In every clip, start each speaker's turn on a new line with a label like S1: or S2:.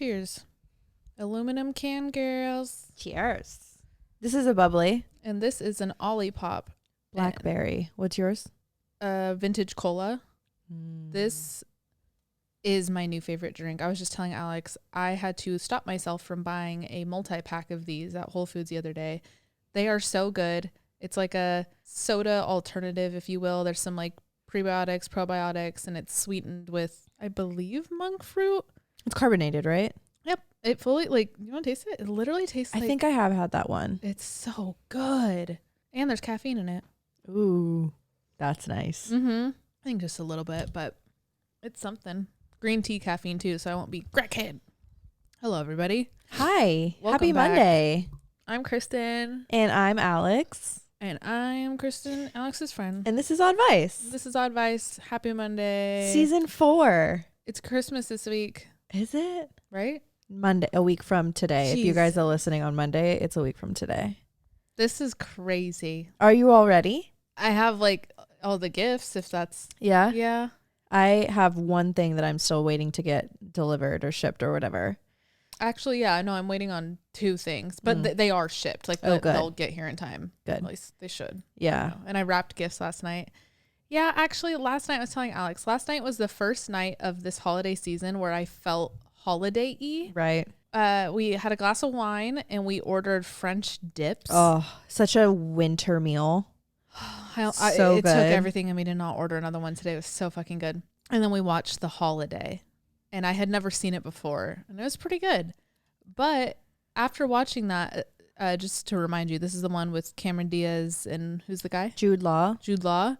S1: Cheers. Aluminum can girls.
S2: Cheers. This is a bubbly.
S1: And this is an Olipop.
S2: Blackberry. What's yours?
S1: Vintage cola. This is my new favorite drink. I was just telling Alex, I had to stop myself from buying a multi-pack of these at Whole Foods the other day. They are so good. It's like a soda alternative, if you will. There's some like prebiotics, probiotics, and it's sweetened with, I believe, monk fruit.
S2: It's carbonated, right?
S1: Yep. It fully, like, you want to taste it? It literally tastes like...
S2: I think I have had that one.
S1: It's so good. And there's caffeine in it.
S2: Ooh, that's nice.
S1: Mm-hmm. I think just a little bit, but it's something. Green tea caffeine too, so I won't be crackhead. Hello, everybody.
S2: Hi.
S1: Welcome
S2: Happy
S1: back.
S2: Monday.
S1: I'm Kristen.
S2: And I'm Alex.
S1: And I am Kristen, Alex's friend.
S2: And this is Oddvice.
S1: This is Oddvice. Happy Monday.
S2: Season 4.
S1: It's Christmas this week.
S2: Is it?
S1: Right?
S2: Monday, a week from today.
S1: Jeez.
S2: If you guys are listening on Monday, it's a week from today.
S1: This is crazy.
S2: Are you all ready?
S1: I have like all the gifts, if that's...
S2: Yeah?
S1: Yeah.
S2: I have one thing that I'm still waiting to get delivered or shipped or whatever.
S1: Actually, yeah, I know I'm waiting on 2 things, but they are shipped. Like
S2: good.
S1: they'll get here in time.
S2: Good.
S1: At least they should.
S2: Yeah.
S1: And I wrapped gifts last night. Yeah, actually, last night I was telling Alex, last night was the first night of this holiday season where I felt holiday-y.
S2: Right.
S1: We had a glass of wine and we ordered French dips.
S2: Oh, such a winter meal.
S1: It took everything and we did not order another one today. It was so fucking good. And then we watched The Holiday and I had never seen it before and it was pretty good. But after watching that, just to remind you, this is the one with Cameron Diaz and who's the guy?
S2: Jude Law.
S1: Jude Law.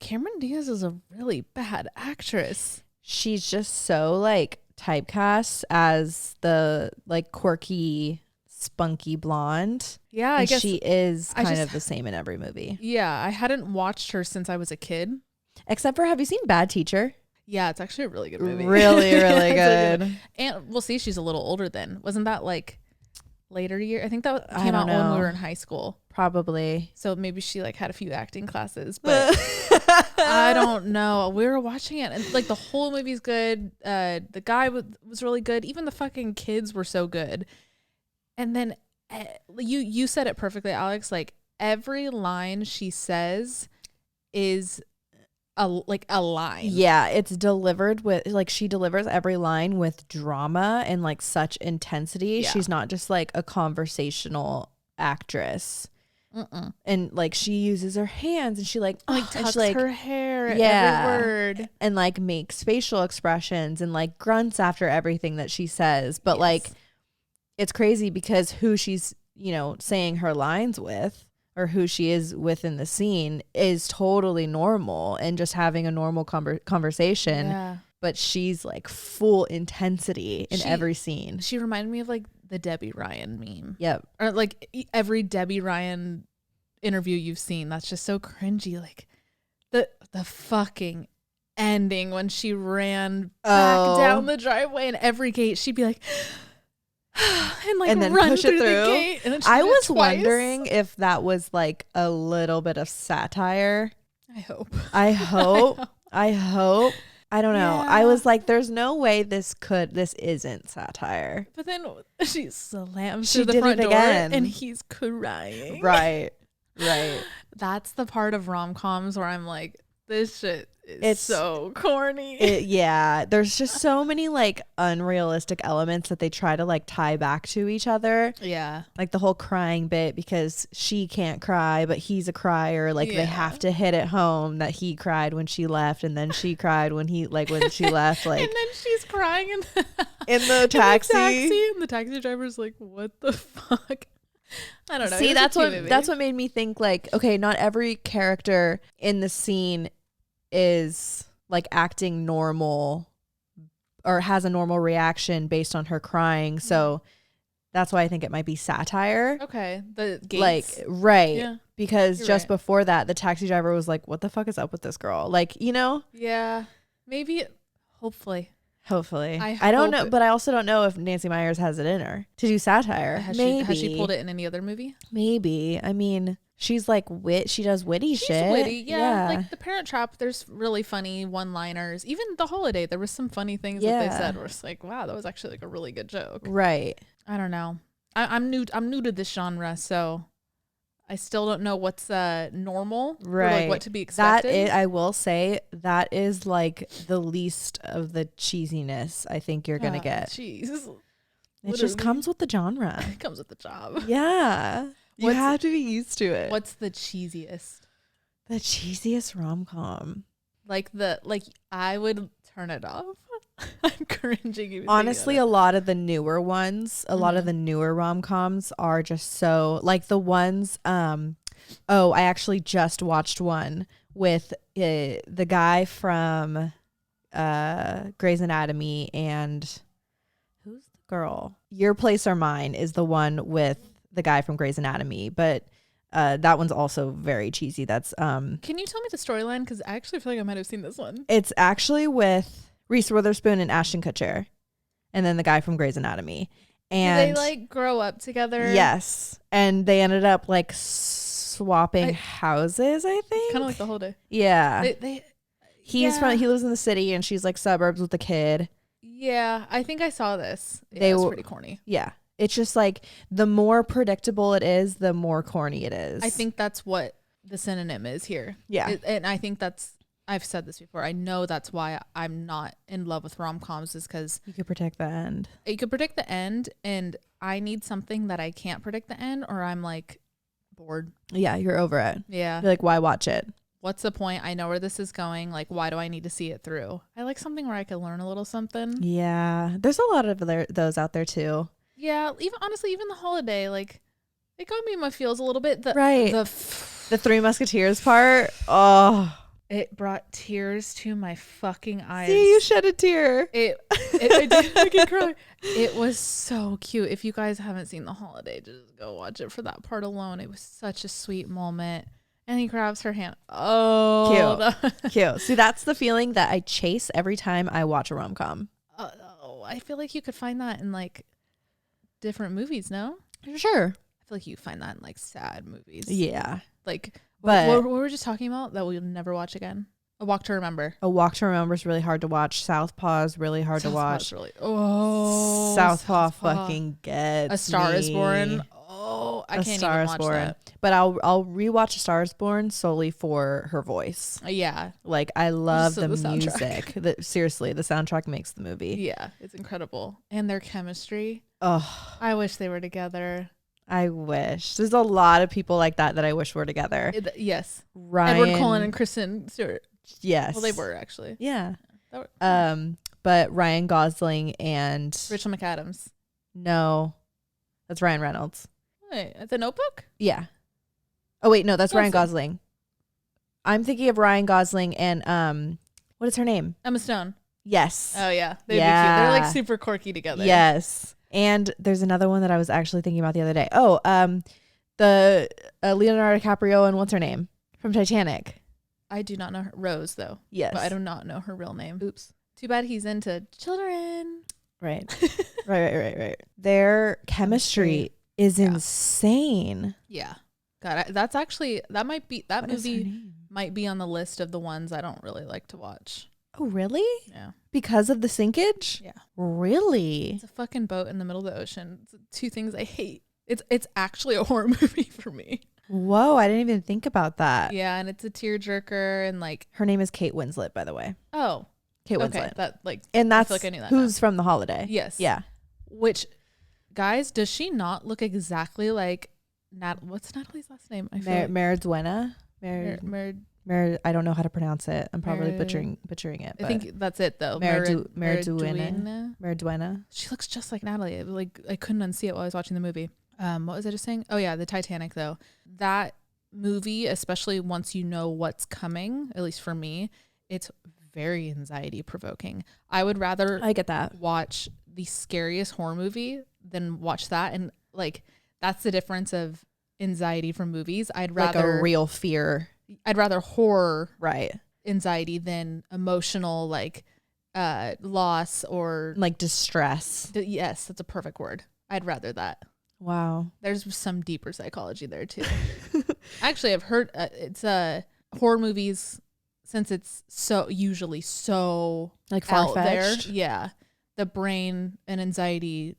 S1: Cameron Diaz is a really bad actress.
S2: She's just so like typecast as the like quirky, spunky blonde.
S1: Yeah, I guess
S2: she is kind of the same in every movie.
S1: Yeah, I hadn't watched her since I was a kid.
S2: Except for, have you seen Bad Teacher?
S1: Yeah, it's actually a really good movie.
S2: Really, really good.
S1: And we'll see, she's a little older then. Wasn't that like later year? I think that came out when we were in high school.
S2: Probably.
S1: So maybe she like had a few acting classes, but I don't know. We were watching it and like the whole movie's good. The guy was really good. Even the fucking kids were so good. And then you said it perfectly, Alex. Like every line she says is a line.
S2: Yeah, it's delivered with like she delivers every line with drama and like such intensity.
S1: Yeah.
S2: She's not just like a conversational actress. And like she uses her hands and she like
S1: tucks her hair at every word
S2: and like makes facial expressions and like grunts after everything that she says. But like it's crazy because who she's, you know, saying her lines with or who she is within the scene is totally normal and just having a normal conversation.
S1: Yeah.
S2: But she's like full intensity in every scene. She
S1: reminded me of like the Debbie Ryan meme.
S2: Yep.
S1: Or like every Debbie Ryan interview you've seen. That's just so cringy. Like the fucking ending when she ran back down the driveway and every gate she'd be like and then run push through the gate. And then
S2: I was wondering if that was like a little bit of satire.
S1: I hope.
S2: I hope. I don't know. I was like, there's no way this isn't satire.
S1: But then she slams through the front door and he's crying.
S2: Right.
S1: That's the part of rom-coms where I'm like, this shit is so corny.
S2: Yeah. There's just so many like unrealistic elements that they try to like tie back to each other.
S1: Yeah.
S2: Like the whole crying bit because she can't cry, but he's a crier. Like they have to hit it home that he cried when she left and then she cried when she left. Like,
S1: and then she's crying
S2: in the taxi.
S1: And the taxi driver's like, what the fuck? I don't know.
S2: See, that's what made me think like, okay, not every character in the scene is like acting normal or has a normal reaction based on her crying. So that's why I think it might be satire.
S1: Okay. The gates.
S2: Like, right.
S1: Yeah.
S2: Because just before that, the taxi driver was like, what the fuck is up with this girl? Like, you know?
S1: Yeah. Maybe, hopefully.
S2: I don't know, but I also don't know if Nancy Meyers has it in her to do satire.
S1: Has she pulled it in any other movie?
S2: Maybe. I mean, She's like she does witty shit.
S1: Witty, yeah. Like The Parent Trap, there's really funny one-liners. Even The Holiday, there was some funny things that they said where it's like, wow, that was actually like a really good joke.
S2: Right.
S1: I don't know. I'm new to this genre, so I still don't know what's normal,
S2: right?
S1: Or like what to be expected.
S2: I will say that is like the least of the cheesiness I think you're gonna get.
S1: Jeez,
S2: it just comes with the genre.
S1: It comes with the job.
S2: Yeah, you have to be used to it.
S1: What's the cheesiest?
S2: The cheesiest rom-com.
S1: Like I would turn it off. I'm cringing. Even
S2: honestly, a lot of the newer ones, a lot of the newer rom-coms are just so like the ones. I actually just watched one with the guy from Grey's Anatomy and who's the girl? Your Place or Mine is the one with the guy from Grey's Anatomy, but that one's also very cheesy. That's
S1: Can you tell me the storyline? Because I actually feel like I might have seen this one.
S2: It's actually with Reese Witherspoon and Ashton Kutcher, and then the guy from Grey's Anatomy. And
S1: did they like grow up together?
S2: Yes, and they ended up like swapping houses. I think
S1: kind of like The Holiday.
S2: Yeah, he lives in the city, and she's like suburbs with the kid.
S1: Yeah, I think I saw this. It was pretty corny.
S2: Yeah, it's just like the more predictable it is, the more corny it is.
S1: I think that's what the synonym is here.
S2: Yeah,
S1: and I think I've said this before. I know that's why I'm not in love with rom-coms is because
S2: you could predict the end.
S1: You could predict the end, and I need something that I can't predict the end, or I'm like bored.
S2: Yeah, you're over it.
S1: Yeah.
S2: You're like, why watch it?
S1: What's the point? I know where this is going. Like, why do I need to see it through? I like something where I could learn a little something.
S2: Yeah. There's a lot of those out there too.
S1: Yeah. Even The Holiday, like, it got me in my feels a little bit.
S2: The Three Musketeers part. Oh.
S1: It brought tears to my fucking eyes.
S2: See, you shed a tear.
S1: I did fucking cry. It was so cute. If you guys haven't seen The Holiday, just go watch it for that part alone. It was such a sweet moment. And he grabs her hand. Oh,
S2: cute. See, that's the feeling that I chase every time I watch a rom-com.
S1: I feel like you could find that in like different movies. No,
S2: sure.
S1: I feel like you find that in like sad movies.
S2: Yeah,
S1: like. But what were we just talking about that we'll never watch again? A Walk to Remember.
S2: A Walk to Remember is really hard to watch. Southpaw is really hard to watch. Southpaw fucking gets
S1: A Star
S2: me.
S1: Is Born. Oh, I can't even watch that.
S2: But I'll rewatch A Star Is Born solely for her voice.
S1: Yeah,
S2: like I love the music. Seriously, the soundtrack makes the movie.
S1: Yeah, it's incredible, and their chemistry.
S2: Oh,
S1: I wish they were together.
S2: I wish. There's a lot of people like that I wish were together.
S1: Yes.
S2: Ryan,
S1: Edward Cullen and Kristen Stewart.
S2: Yes.
S1: Well, they were actually.
S2: Yeah. But Ryan Gosling and
S1: Rachel McAdams.
S2: No, that's Ryan Reynolds.
S1: Wait, The Notebook?
S2: Yeah. Oh wait, no, that's Ryan Gosling. I'm thinking of Ryan Gosling and what is her name?
S1: Emma Stone.
S2: Yes.
S1: Oh yeah, they'd be cute. They're like super quirky together.
S2: Yes. And there's another one that I was actually thinking about the other day. Oh, the Leonardo DiCaprio and what's her name from Titanic?
S1: I do not know her. Rose, though.
S2: Yes.
S1: But I do not know her real name.
S2: Oops.
S1: Too bad he's into children.
S2: Right. right. Their chemistry is insane.
S1: Yeah. God, that movie might be on the list of the ones I don't really like to watch.
S2: Oh, really?
S1: Yeah.
S2: Because of the sinkage?
S1: Yeah.
S2: Really?
S1: It's a fucking boat in the middle of the ocean. It's two things I hate. It's actually a horror movie for me.
S2: Whoa, I didn't even think about that.
S1: Yeah, and it's a tearjerker and like
S2: her name is Kate Winslet, by the way.
S1: Oh.
S2: Kate Winslet.
S1: Okay, that like
S2: and that's
S1: I feel like I knew that
S2: who's from The Holiday.
S1: Yes.
S2: Yeah.
S1: Which guys, does she not look exactly like what's Natalie's last name? I feel
S2: Mariduena. I don't know how to pronounce it. I'm probably butchering it.
S1: I think that's it though.
S2: Mariduena.
S1: She looks just like Natalie. Like I couldn't unsee it while I was watching the movie. What was I just saying? Oh yeah, the Titanic though. That movie, especially once you know what's coming, at least for me, it's very anxiety provoking. I would rather watch the scariest horror movie than watch that, and like that's the difference of anxiety from movies. I'd rather
S2: like a real fear.
S1: I'd rather horror
S2: anxiety
S1: than emotional like loss or
S2: like distress.
S1: Yes, that's a perfect word. I'd rather that.
S2: Wow.
S1: There's some deeper psychology there too. Actually, I've heard it's horror movies, since it's usually so
S2: Like
S1: out there.
S2: far-fetched.
S1: Yeah. The brain, an anxiety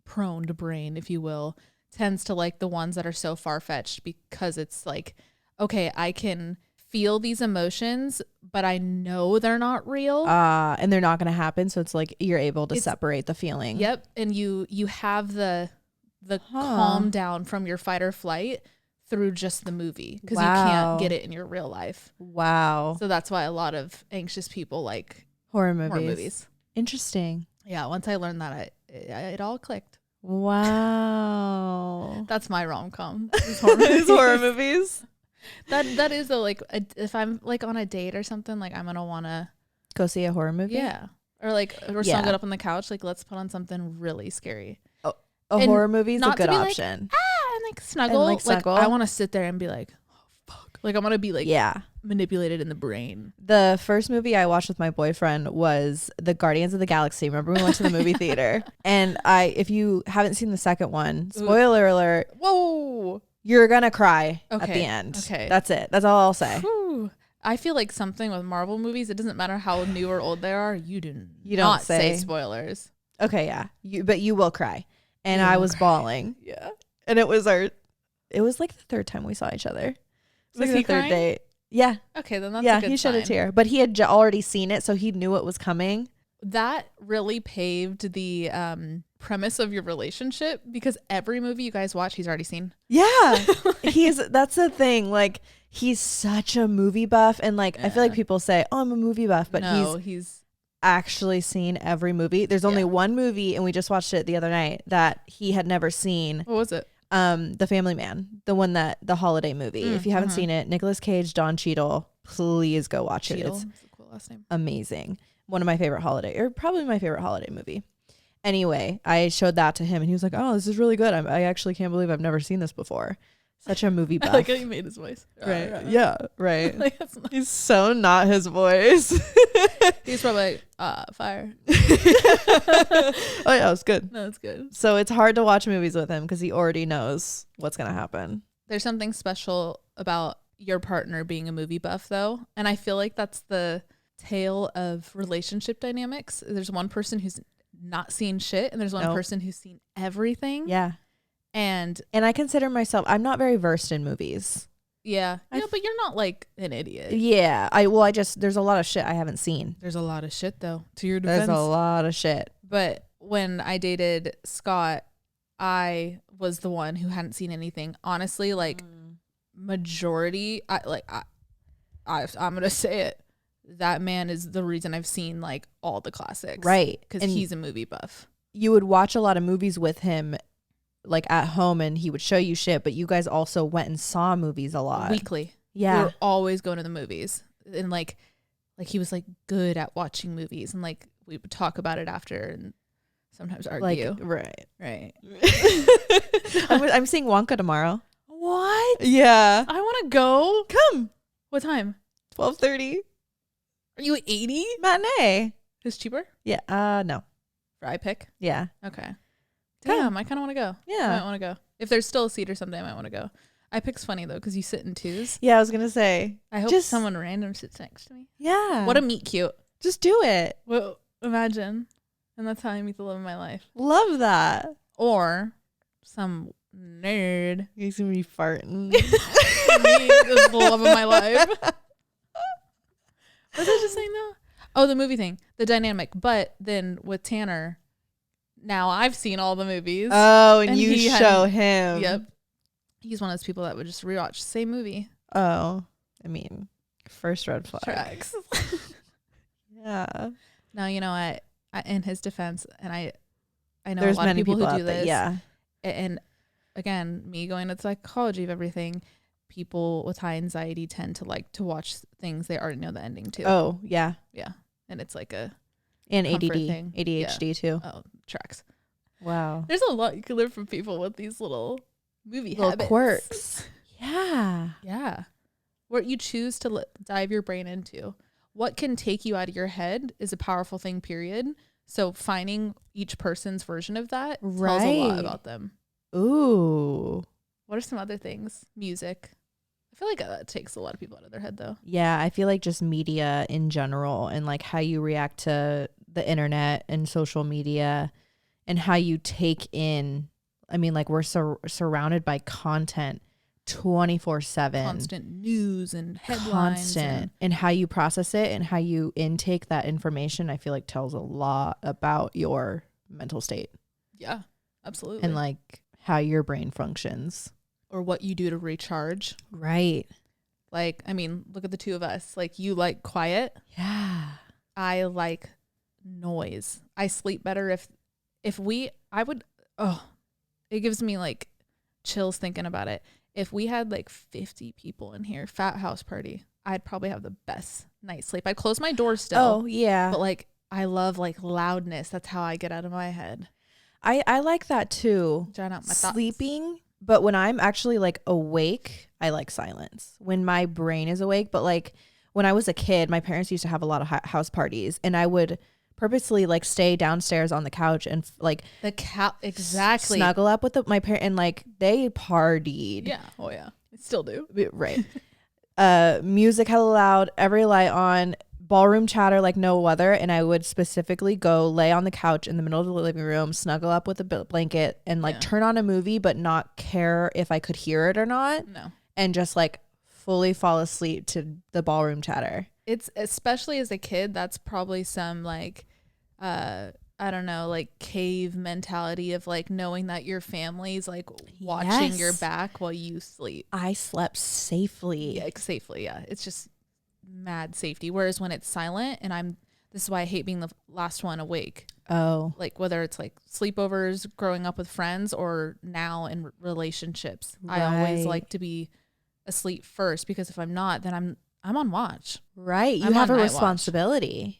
S1: prone brain, if you will, tends to like the ones that are so far-fetched, because it's like, okay, I can feel these emotions, but I know they're not real.
S2: And they're not going to happen. So it's like you're able to separate the feeling.
S1: Yep. And you have the calm down from your fight or flight through just the movie, because you can't get it in your real life.
S2: Wow.
S1: So that's why a lot of anxious people like
S2: horror movies. Interesting.
S1: Yeah. Once I learned that, it all clicked.
S2: Wow.
S1: That's my rom-com.
S2: These horror movies.
S1: That is if I'm like on a date or something, like I'm gonna wanna
S2: go see a horror movie.
S1: Yeah. Or like snuggle up on the couch, like let's put on something really scary.
S2: A horror movie is a good option.
S1: And like snuggle.
S2: And
S1: like I want to sit there and be like, oh fuck. Like I'm gonna be like manipulated in the brain.
S2: The first movie I watched with my boyfriend was the Guardians of the Galaxy. Remember we went to the movie theater, and if you haven't seen the second one, spoiler alert.
S1: Whoa.
S2: You're going to cry at the end. Okay. That's it. That's all I'll say.
S1: Whew. I feel like something with Marvel movies, it doesn't matter how new or old they are. You don't say spoilers.
S2: Okay, yeah. But you will cry. And I was bawling.
S1: Yeah.
S2: And it was like the third time we saw each other.
S1: Was he
S2: the third date. Yeah.
S1: Okay, then that's a good
S2: he shed
S1: sign.
S2: a tear. But he had already seen it, so he knew it was coming.
S1: That really paved the premise of your relationship, because every movie you guys watch, he's already seen.
S2: Yeah. That's the thing. Like, he's such a movie buff. And like, I feel like people say, oh, I'm a movie buff, but he's actually seen every movie. There's only one movie, and we just watched it the other night, that he had never seen.
S1: What was it?
S2: The Family Man, the holiday movie. If you haven't seen it, Nicolas Cage, Don Cheadle, please go watch it. It's
S1: a cool last name.
S2: Amazing. One of my favorite probably my favorite holiday movie. Anyway, I showed that to him, and he was like, oh, this is really good. I actually can't believe I've never seen this before. Such a movie buff.
S1: I like how you made his voice.
S2: Right. Yeah, right.
S1: Like,
S2: he's so not his voice.
S1: He's probably like, fire.
S2: Oh, yeah, it's good.
S1: No, it's good.
S2: So it's hard to watch movies with him because he already knows what's going to happen.
S1: There's something special about your partner being a movie buff, though. And I feel like that's the tale of relationship dynamics. There's one person who's not seen shit, and there's one person who's seen everything.
S2: Yeah. And I consider myself, I'm not very versed in movies.
S1: Yeah. But you're not like an idiot.
S2: Yeah. There's a lot of shit I haven't seen.
S1: There's a lot of shit, though, to your defense.
S2: There's a lot of shit.
S1: But when I dated Scott, I was the one who hadn't seen anything. Honestly, like majority, I'm going to say it. That man is the reason I've seen like all the classics.
S2: Right.
S1: Because he's a movie buff.
S2: You would watch a lot of movies with him like at home, and he would show you shit, but you guys also went and saw movies a lot.
S1: Weekly.
S2: Yeah.
S1: We were always going to the movies. And like he was like good at watching movies, and like we would talk about it after and sometimes argue.
S2: Like, right.
S1: I'm
S2: seeing Wonka tomorrow.
S1: What?
S2: Yeah.
S1: I want to go.
S2: Come.
S1: What time?
S2: 12:30.
S1: Are you 80?
S2: Matinee.
S1: It's cheaper?
S2: Yeah. No.
S1: For iPick?
S2: Yeah.
S1: Okay. Damn, I kind of want to go.
S2: Yeah.
S1: I might want to go. If there's still a seat or something, I might want to go. iPick's funny, though, because you sit in twos.
S2: Yeah, I was going to say.
S1: I hope someone random sits next to me.
S2: Yeah.
S1: What a meet cute.
S2: Just do it.
S1: Well, imagine. And that's how I meet the love of my life.
S2: Love that.
S1: Or some nerd.
S2: He's going to be farting.
S1: Me is the love of my life. What was I just saying though? Oh, the movie thing, the dynamic. But then with Tanner, now I've seen all the movies.
S2: Oh, and you show him.
S1: Yep. He's one of those people that would just rewatch the same movie.
S2: Oh, I mean, first red flag.
S1: Tracks.
S2: Yeah.
S1: Now, you know, I in his defense, and I know
S2: there's
S1: a lot of people who do
S2: this.
S1: Yeah. And again, me going to the psychology of everything, people with high anxiety tend to like to watch things they already know the ending to.
S2: Oh, yeah.
S1: Yeah. And it's like a
S2: and
S1: thing.
S2: ADHD too.
S1: Oh, tracks.
S2: Wow.
S1: There's a lot you can learn from people with these little habits.
S2: Quirks. Yeah.
S1: Yeah. What you choose to dive your brain into. What can take you out of your head is a powerful thing, period. So finding each person's version of that tells a lot about them.
S2: Ooh.
S1: What are some other things? Music. I feel like that takes a lot of people out of their head though.
S2: Yeah, I feel like just media in general and like how you react to the internet and social media and how you take in. I mean, like we're surrounded by content 24/7.
S1: Constant news and headlines.
S2: Constant. And how you process it and how you intake that information, I feel like tells a lot about your mental state.
S1: Yeah, absolutely.
S2: And like how your brain functions.
S1: Or what you do to recharge.
S2: Right.
S1: Like, I mean, look at the two of us. Like, you like quiet.
S2: Yeah.
S1: I like noise. I sleep better it gives me like chills thinking about it. If we had like 50 people in here, fat house party, I'd probably have the best night's sleep. I'd close my door still.
S2: Oh, yeah.
S1: But like, I love like loudness. That's how I get out of my head.
S2: I like that too.
S1: Drown out my
S2: Sleeping.
S1: thoughts.
S2: But when I'm actually like awake, I like silence. When my brain is awake, but like when I was a kid, my parents used to have a lot of house parties, and I would purposely like stay downstairs on the couch and like
S1: the couch, exactly,
S2: snuggle up with my parents, and like they partied.
S1: Yeah. Oh yeah, I still do.
S2: Right. Music hella loud, every light on, ballroom chatter like no other, and I would specifically go lay on the couch in the middle of the living room, snuggle up with a blanket, and like turn on a movie, but not care if I could hear it or not.
S1: No.
S2: And just like fully fall asleep to the ballroom chatter.
S1: It's, especially as a kid, that's probably some like I don't know, like cave mentality of like knowing that your family's like watching your back while you sleep.
S2: I slept safely.
S1: Yeah, safely. Yeah, it's just mad safety. Whereas when it's silent, and this is why I hate being the last one awake.
S2: Oh,
S1: like whether it's like sleepovers, growing up with friends, or now in relationships, I always like to be asleep first, because if I'm not, then I'm on watch.
S2: Right, you have a responsibility.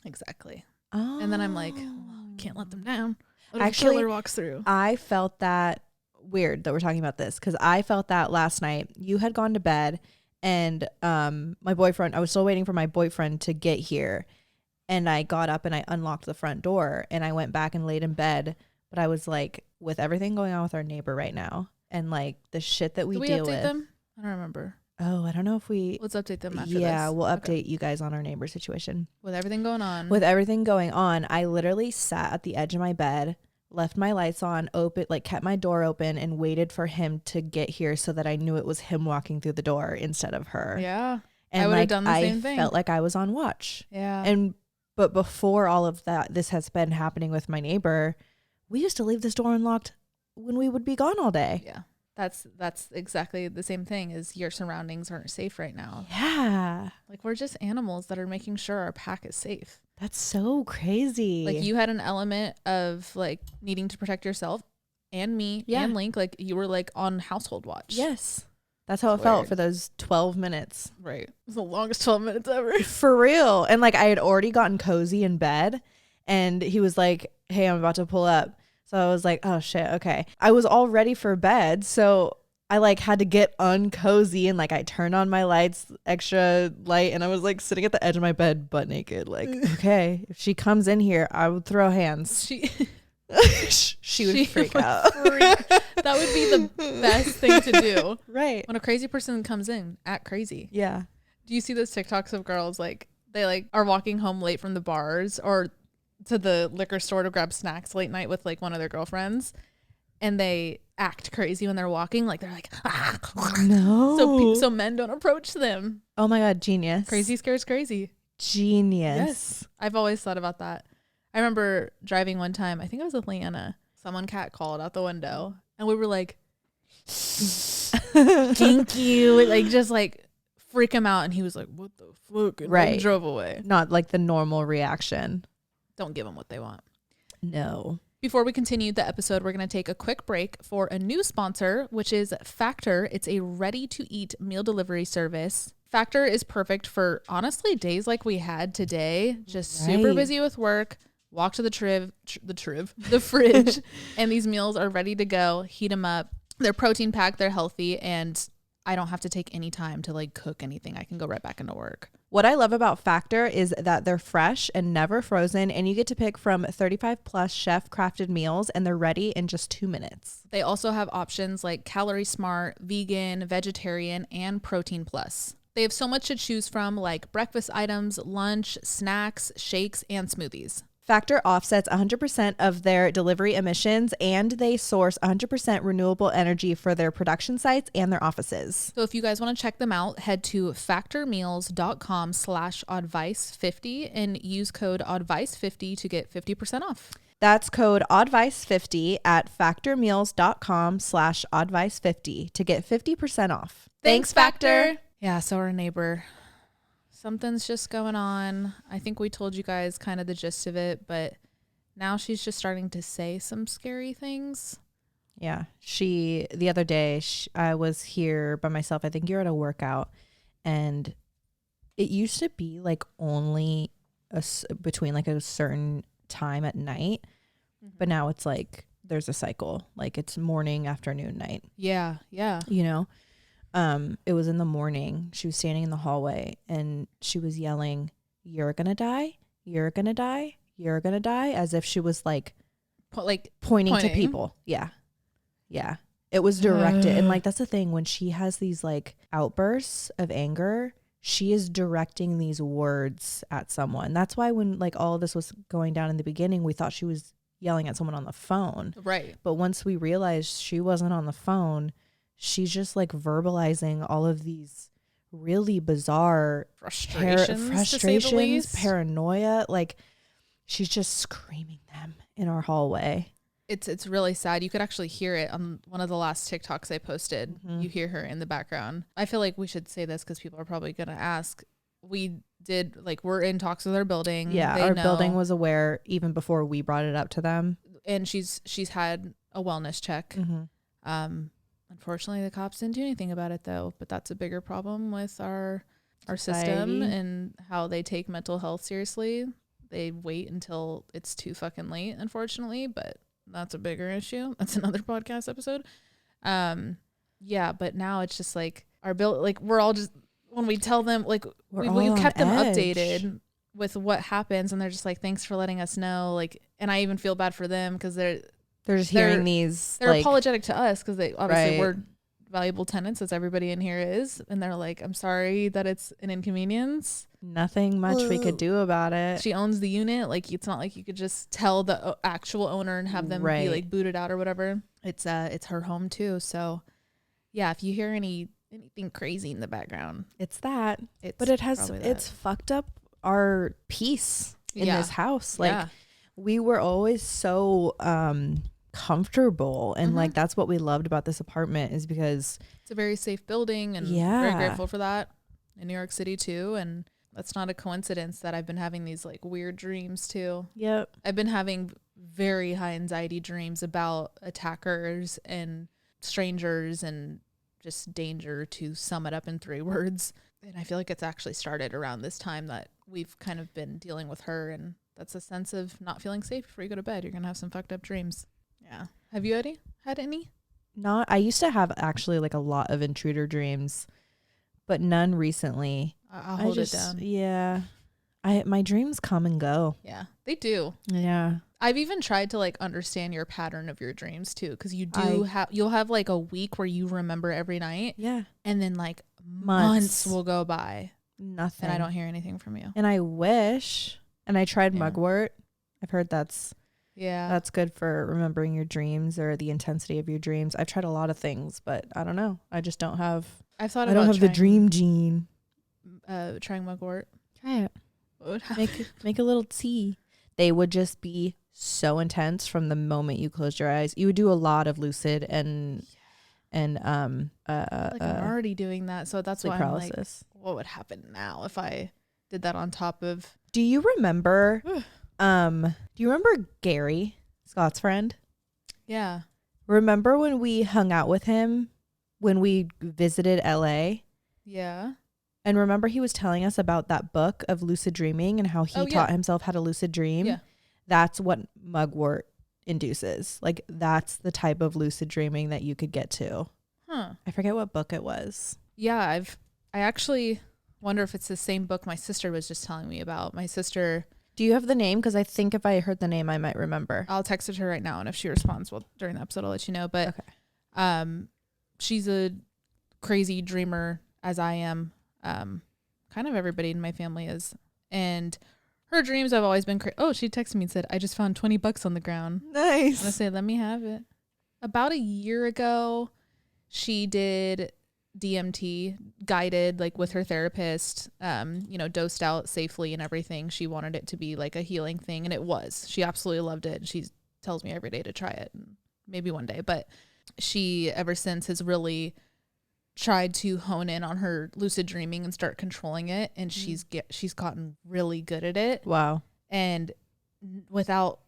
S1: Exactly.
S2: Oh,
S1: and then I'm like, can't let them down. What
S2: Actually,
S1: if a killer walks through?
S2: I felt that weird that we're talking about this, because I felt that last night. You had gone to bed, and my boyfriend, I was still waiting for my boyfriend to get here, and I got up and I unlocked the front door and I went back and laid in bed. But I was like, with everything going on with our neighbor right now and like the shit that we deal with.
S1: Them? I don't remember.
S2: Oh, I don't know if
S1: let's update them after
S2: yeah,
S1: this.
S2: We'll update you guys on our neighbor situation.
S1: With everything going
S2: on, I literally sat at the edge of my bed, left my lights on, kept my door open, and waited for him to get here so that I knew it was him walking through the door instead of her.
S1: Yeah.
S2: And
S1: I would have done the same thing.
S2: I felt like I was on watch.
S1: Yeah.
S2: But before all of that, this has been happening with my neighbor. We used to leave this door unlocked when we would be gone all day.
S1: Yeah. That's exactly the same thing, as your surroundings aren't safe right now.
S2: Yeah.
S1: Like, we're just animals that are making sure our pack is safe.
S2: That's so crazy.
S1: Like, you had an element of like needing to protect yourself and me and Link. Like, you were like on household watch.
S2: Yes. That's how it felt for those 12 minutes.
S1: Right. It was the longest 12 minutes ever.
S2: For real. And like I had already gotten cozy in bed, and he was like, hey, I'm about to pull up. So I was like, oh shit, okay. I was all ready for bed, so I like had to get uncozy, and like I turned on my lights extra light, and I was like sitting at the edge of my bed butt naked, like, okay, if she comes in here, I would throw hands. She would freak out.
S1: That would be the best thing to do.
S2: Right.
S1: When a crazy person comes in, act crazy.
S2: Yeah.
S1: Do you see those TikToks of girls like they like are walking home late from the bars or to the liquor store to grab snacks late night with like one of their girlfriends, and they act crazy when they're walking, like they're like, ah.
S2: No.
S1: So men don't approach them.
S2: Oh my god, genius.
S1: Crazy scares crazy.
S2: Genius.
S1: Yes. I've always thought about that. I remember driving one time, I think I was with Leanna. Someone catcalled out the window, and we were like, thank you. Like, just like freak him out. And he was like, what the fuck? And
S2: right.
S1: drove away.
S2: Not like the normal reaction.
S1: Don't give them what they want.
S2: No.
S1: Before we continue the episode, we're going to take a quick break for a new sponsor, which is Factor. It's a ready-to-eat meal delivery service. Factor is perfect for, honestly, days like we had today. Just super busy with work. Walk to the fridge, and these meals are ready to go. Heat them up. They're protein packed. They're healthy, and I don't have to take any time to like cook anything. I can go right back into work.
S2: What I love about Factor is that they're fresh and never frozen, and you get to pick from 35 plus chef crafted meals, and they're ready in just 2 minutes.
S1: They also have options like Calorie Smart, vegan, vegetarian, and protein plus. They have so much to choose from, like breakfast items, lunch, snacks, shakes, and smoothies.
S2: Factor offsets 100% of their delivery emissions, and they source 100% renewable energy for their production sites and their offices.
S1: So if you guys want to check them out, head to factormeals.com/Oddvice50 and use code Oddvice50 to get 50% off.
S2: That's code Oddvice50 at factormeals.com/Oddvice50 to get 50% off.
S1: Thanks, Factor. Yeah, so our neighbor, something's just going on. I think we told you guys kind of the gist of it, but now she's just starting to say some scary things.
S2: Yeah. The other day, I was here by myself. I think you're at a workout, and it used to be like only between like a certain time at night, but now it's like there's a cycle. Like it's morning, afternoon, night.
S1: Yeah.
S2: You know? It was in the morning. She was standing in the hallway and she was yelling, "You're gonna die, you're gonna die, you're gonna die," as if she was like pointing to people. Yeah. It was directed. And like, that's the thing, when she has these like outbursts of anger, she is directing these words at someone. That's why when like all of this was going down in the beginning, we thought she was yelling at someone on the phone.
S1: Right.
S2: But once we realized she wasn't on the phone, she's just like verbalizing all of these really bizarre frustrations, paranoia. Like she's just screaming them in our hallway.
S1: It's really sad. You could actually hear it on one of the last TikToks I posted. Mm-hmm. You hear her in the background. I feel like we should say this because people are probably going to ask. We're in talks with our building.
S2: Yeah, our building was aware even before we brought it up to them.
S1: And she's had a wellness check. Mm-hmm. Unfortunately, the cops didn't do anything about it, though. But that's a bigger problem with our system and how they take mental health seriously. They wait until it's too fucking late, unfortunately. But that's a bigger issue. That's another podcast episode. Yeah, but now it's just like we're all just, when we tell them, like we kept them updated with what happens, and they're just like, "Thanks for letting us know." Like, and I even feel bad for them because they're just hearing these. They're apologetic to us because they obviously we're valuable tenants, as everybody in here is, and they're like, "I'm sorry that it's an inconvenience.
S2: Nothing much we could do about it."
S1: She owns the unit. Like, it's not like you could just tell the actual owner and have them be like booted out or whatever. It's her home too. So yeah, if you hear anything crazy in the background, it's that.
S2: It's fucked up our peace in this house. Like we were always so comfortable, and like that's what we loved about this apartment, is because
S1: it's a very safe building, and very grateful for that in New York City too. And that's not a coincidence that I've been having these like weird dreams too.
S2: Yep.
S1: I've been having very high anxiety dreams about attackers and strangers and just danger, to sum it up in 3 words. And I feel like it's actually started around this time that we've kind of been dealing with her, and that's a sense of not feeling safe before you go to bed. You're going to have some fucked up dreams. Yeah. Have you had any?
S2: I used to have actually like a lot of intruder dreams, but none recently.
S1: I'll hold it down.
S2: Yeah. My dreams come and go.
S1: Yeah, they do.
S2: Yeah.
S1: I've even tried to like understand your pattern of your dreams too, because you'll have like a week where you remember every night.
S2: Yeah.
S1: And then like months will go by.
S2: Nothing.
S1: And I don't hear anything from you.
S2: And I wish. And I tried mugwort. I've heard that's good for remembering your dreams or the intensity of your dreams. I've tried a lot of things, but I don't know. I just don't have.
S1: I don't
S2: have the dream gene.
S1: Trying mugwort.
S2: Try it. Make a little tea. They would just be so intense from the moment you closed your eyes. You would do a lot of lucid and I'm already
S1: doing that, so that's why paralysis. I'm like, what would happen now if I did that on top of?
S2: Do you remember? Gary, Scott's friend?
S1: Yeah.
S2: Remember when we hung out with him when we visited LA?
S1: Yeah.
S2: And remember he was telling us about that book of lucid dreaming and how he taught himself how to lucid dream?
S1: Yeah.
S2: That's what mugwort induces. Like, that's the type of lucid dreaming that you could get to.
S1: Huh.
S2: I forget what book it was.
S1: Yeah, I actually wonder if it's the same book my sister was just telling me about. My sister.
S2: Do you have the name? Because I think if I heard the name, I might remember.
S1: I'll text it to her right now, and if she responds, well, during the episode, I'll let you know. But she's a crazy dreamer, as I am. Kind of everybody in my family is, and her dreams have always been crazy. Oh, she texted me and said, "I just found $20 on the ground."
S2: Nice.
S1: And I say, "Let me have it." About a year ago, she did DMT guided, like with her therapist, dosed out safely and everything. She wanted it to be like a healing thing, and it was. She absolutely loved it. She tells me every day to try it, maybe one day. But she ever since has really tried to hone in on her lucid dreaming and start controlling it, and she's gotten really good at it.
S2: Wow.
S1: And without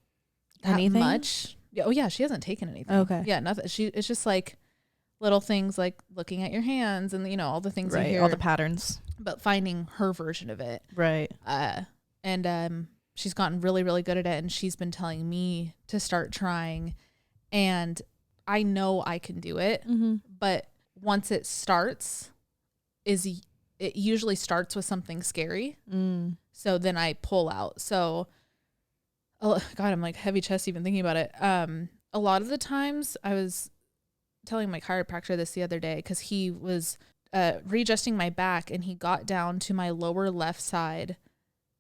S1: that
S2: anything
S1: much. Oh yeah, she hasn't taken anything.
S2: Okay.
S1: Yeah, nothing. It's just like little things like looking at your hands and all the things you hear,
S2: all the patterns,
S1: but finding her version of it.
S2: Right.
S1: And she's gotten really, really good at it, and she's been telling me to start trying, and I know I can do it, but once it starts, it usually starts with something scary. So then I pull out. So, oh God, I'm like heavy chest even thinking about it. A lot of the times I was telling my chiropractor this the other day, because he was readjusting my back, and he got down to my lower left side,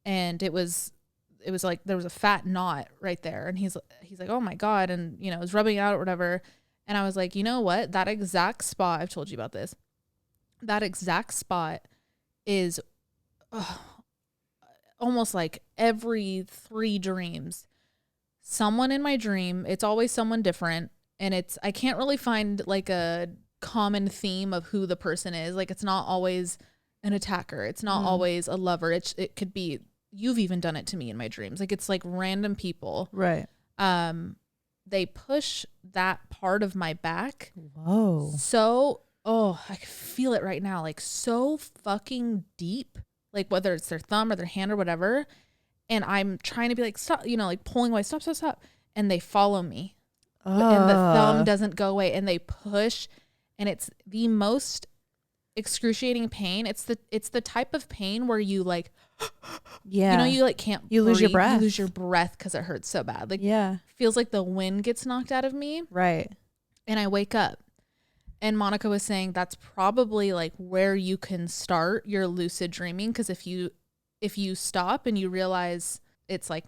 S1: and it was like there was a fat knot right there, and he's like, "Oh my God," and was rubbing it out or whatever. And I was like, you know what? That exact spot, I've told you about this. That exact spot is almost like every 3 dreams. Someone in my dream, it's always someone different. And I can't really find like a common theme of who the person is. Like, it's not always an attacker. It's not always a lover. It could be, you've even done it to me in my dreams. Like, it's like random people.
S2: Right.
S1: They push that part of my back.
S2: Whoa.
S1: So, I can feel it right now. Like, so fucking deep. Like, whether it's their thumb or their hand or whatever. And I'm trying to be like, stop, like pulling away, stop. And they follow me. And the thumb doesn't go away. And they push. And it's the most excruciating pain. It's the type of pain where you like,
S2: yeah,
S1: you like can't
S2: you lose your
S1: breathe.
S2: breath.
S1: You lose your breath because it hurts so bad. Like,
S2: yeah,
S1: feels like the wind gets knocked out of me.
S2: Right.
S1: And I wake up, and Monica was saying that's probably like where you can start your lucid dreaming, because if you stop and you realize it's like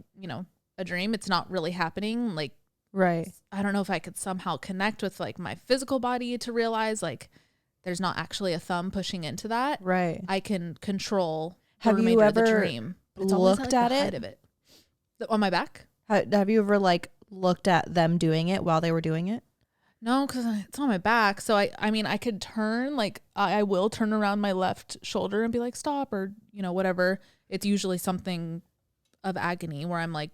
S1: a dream, it's not really happening. Like,
S2: right.
S1: I don't know if I could somehow connect with like my physical body to realize like there's not actually a thumb pushing into that.
S2: Right.
S1: I can control.
S2: Have you ever
S1: Looked
S2: at
S1: height of it? On my back?
S2: Have you ever like looked at them doing it while they were doing it?
S1: No, because it's on my back. So I mean, I could turn, like I will turn around my left shoulder and be like, stop, or whatever. It's usually something of agony where I'm like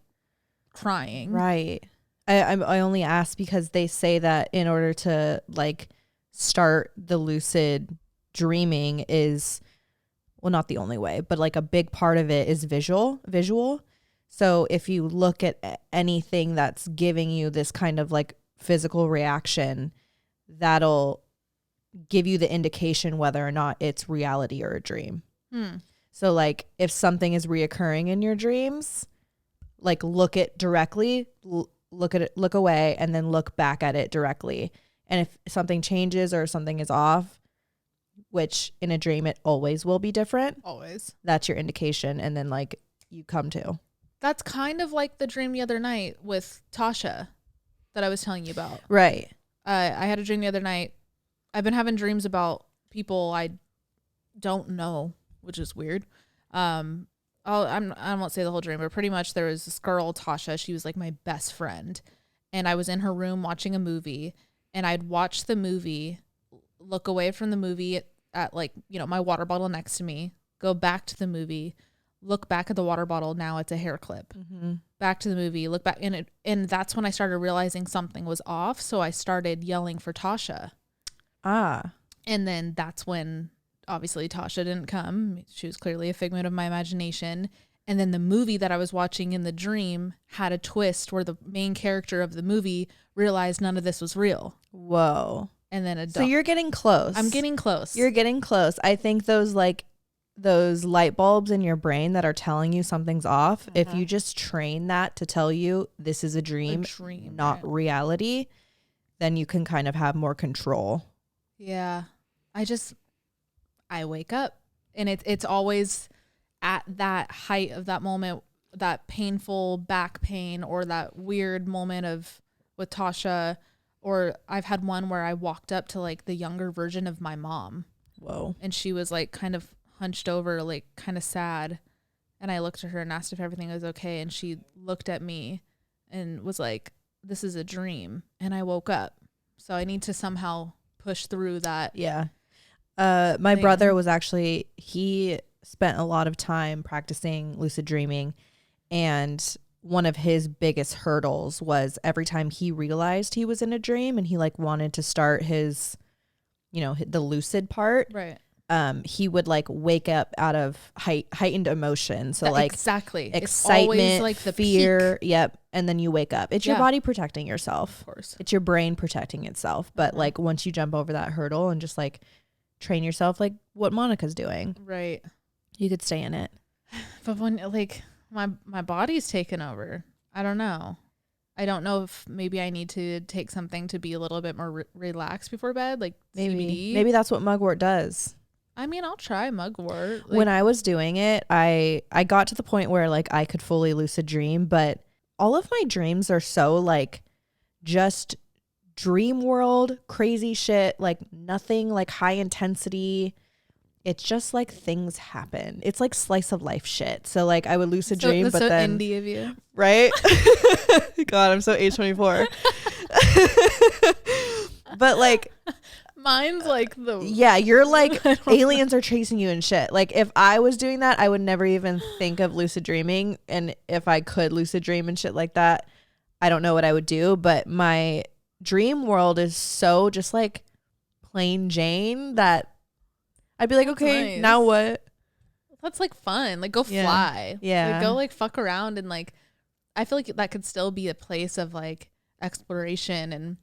S1: crying.
S2: Right. I only ask because they say that in order to like start the lucid dreaming is, well, not the only way, but like a big part of it is visual. So if you look at anything that's giving you this kind of like physical reaction, that'll give you the indication whether or not it's reality or a dream. So like if something is reoccurring in your dreams, like look it directly, look at it, look away, and then look back at it directly. And if something changes or something is off, which in a dream it always will be different.
S1: Always.
S2: That's your indication. And then like you come to.
S1: That's kind of like the dream the other night with Tasha that I was telling you about.
S2: Right.
S1: I had a dream the other night. I've been having dreams about people I don't know, which is weird. I won't say the whole dream, but pretty much there was this girl, Tasha. She was like my best friend. And I was in her room watching a movie, and I'd watch the movie, look away from the movie at like, my water bottle next to me, go back to the movie, look back at the water bottle. Now it's a hair clip. Back to the movie, look back. And that's when I started realizing something was off. So I started yelling for Tasha. And then that's when obviously Tasha didn't come. She was clearly a figment of my imagination. And then the movie that I was watching in the dream had a twist where the main character of the movie realized none of this was real.
S2: Whoa.
S1: and then
S2: So you're getting close.
S1: I'm getting close.
S2: You're getting close. I think those light bulbs in your brain that are telling you something's off, if you just train that to tell you this is a dream not right. reality, then you can kind of have more control.
S1: Yeah. I wake up and it's always at that height of that moment, that painful back pain or that weird moment with Tasha, or I've had one where I walked up to like the younger version of my mom.
S2: Whoa.
S1: And she was like kind of hunched over, like kind of sad. And I looked at her and asked if everything was okay. And she looked at me and was like, this is a dream. And I woke up. So I need to somehow push through that.
S2: Yeah. My brother was actually, he spent a lot of time practicing lucid dreaming. And one of his biggest hurdles was every time he realized he was in a dream and he like wanted to start his, the lucid part.
S1: Right.
S2: He would like wake up out of heightened emotion. So like
S1: exactly
S2: excitement,
S1: like the
S2: fear.
S1: peak.
S2: Yep. And then you wake up. It's your body protecting yourself.
S1: Of course.
S2: It's your brain protecting itself. But like once you jump over that hurdle and just like train yourself, like what Monica's doing.
S1: Right.
S2: You could stay in it.
S1: But when like my body's taken over, I don't know. I don't know if maybe I need to take something to be a little bit more relaxed before bed, like CBD.
S2: Maybe that's what mugwort does.
S1: I mean, I'll try mugwort.
S2: When I was doing it, I got to the point where like I could fully lucid dream, but all of my dreams are so like just dream world, crazy shit, like nothing like high intensity. It's just like things happen. It's like slice of life shit. So like I would lucid dream, but
S1: so
S2: then
S1: indie of you,
S2: right? God, I'm so age 24. But like
S1: mine's like
S2: you're like aliens are chasing you and shit. Like if I was doing that, I would never even think of lucid dreaming. And if I could lucid dream and shit like that, I don't know what I would do. But my dream world is so just like plain Jane that I'd be like,
S1: that's
S2: okay,
S1: nice.
S2: Now what?
S1: That's like fun. Like go fly.
S2: Yeah.
S1: Like, go like fuck around and like I feel like that could still be a place of like exploration and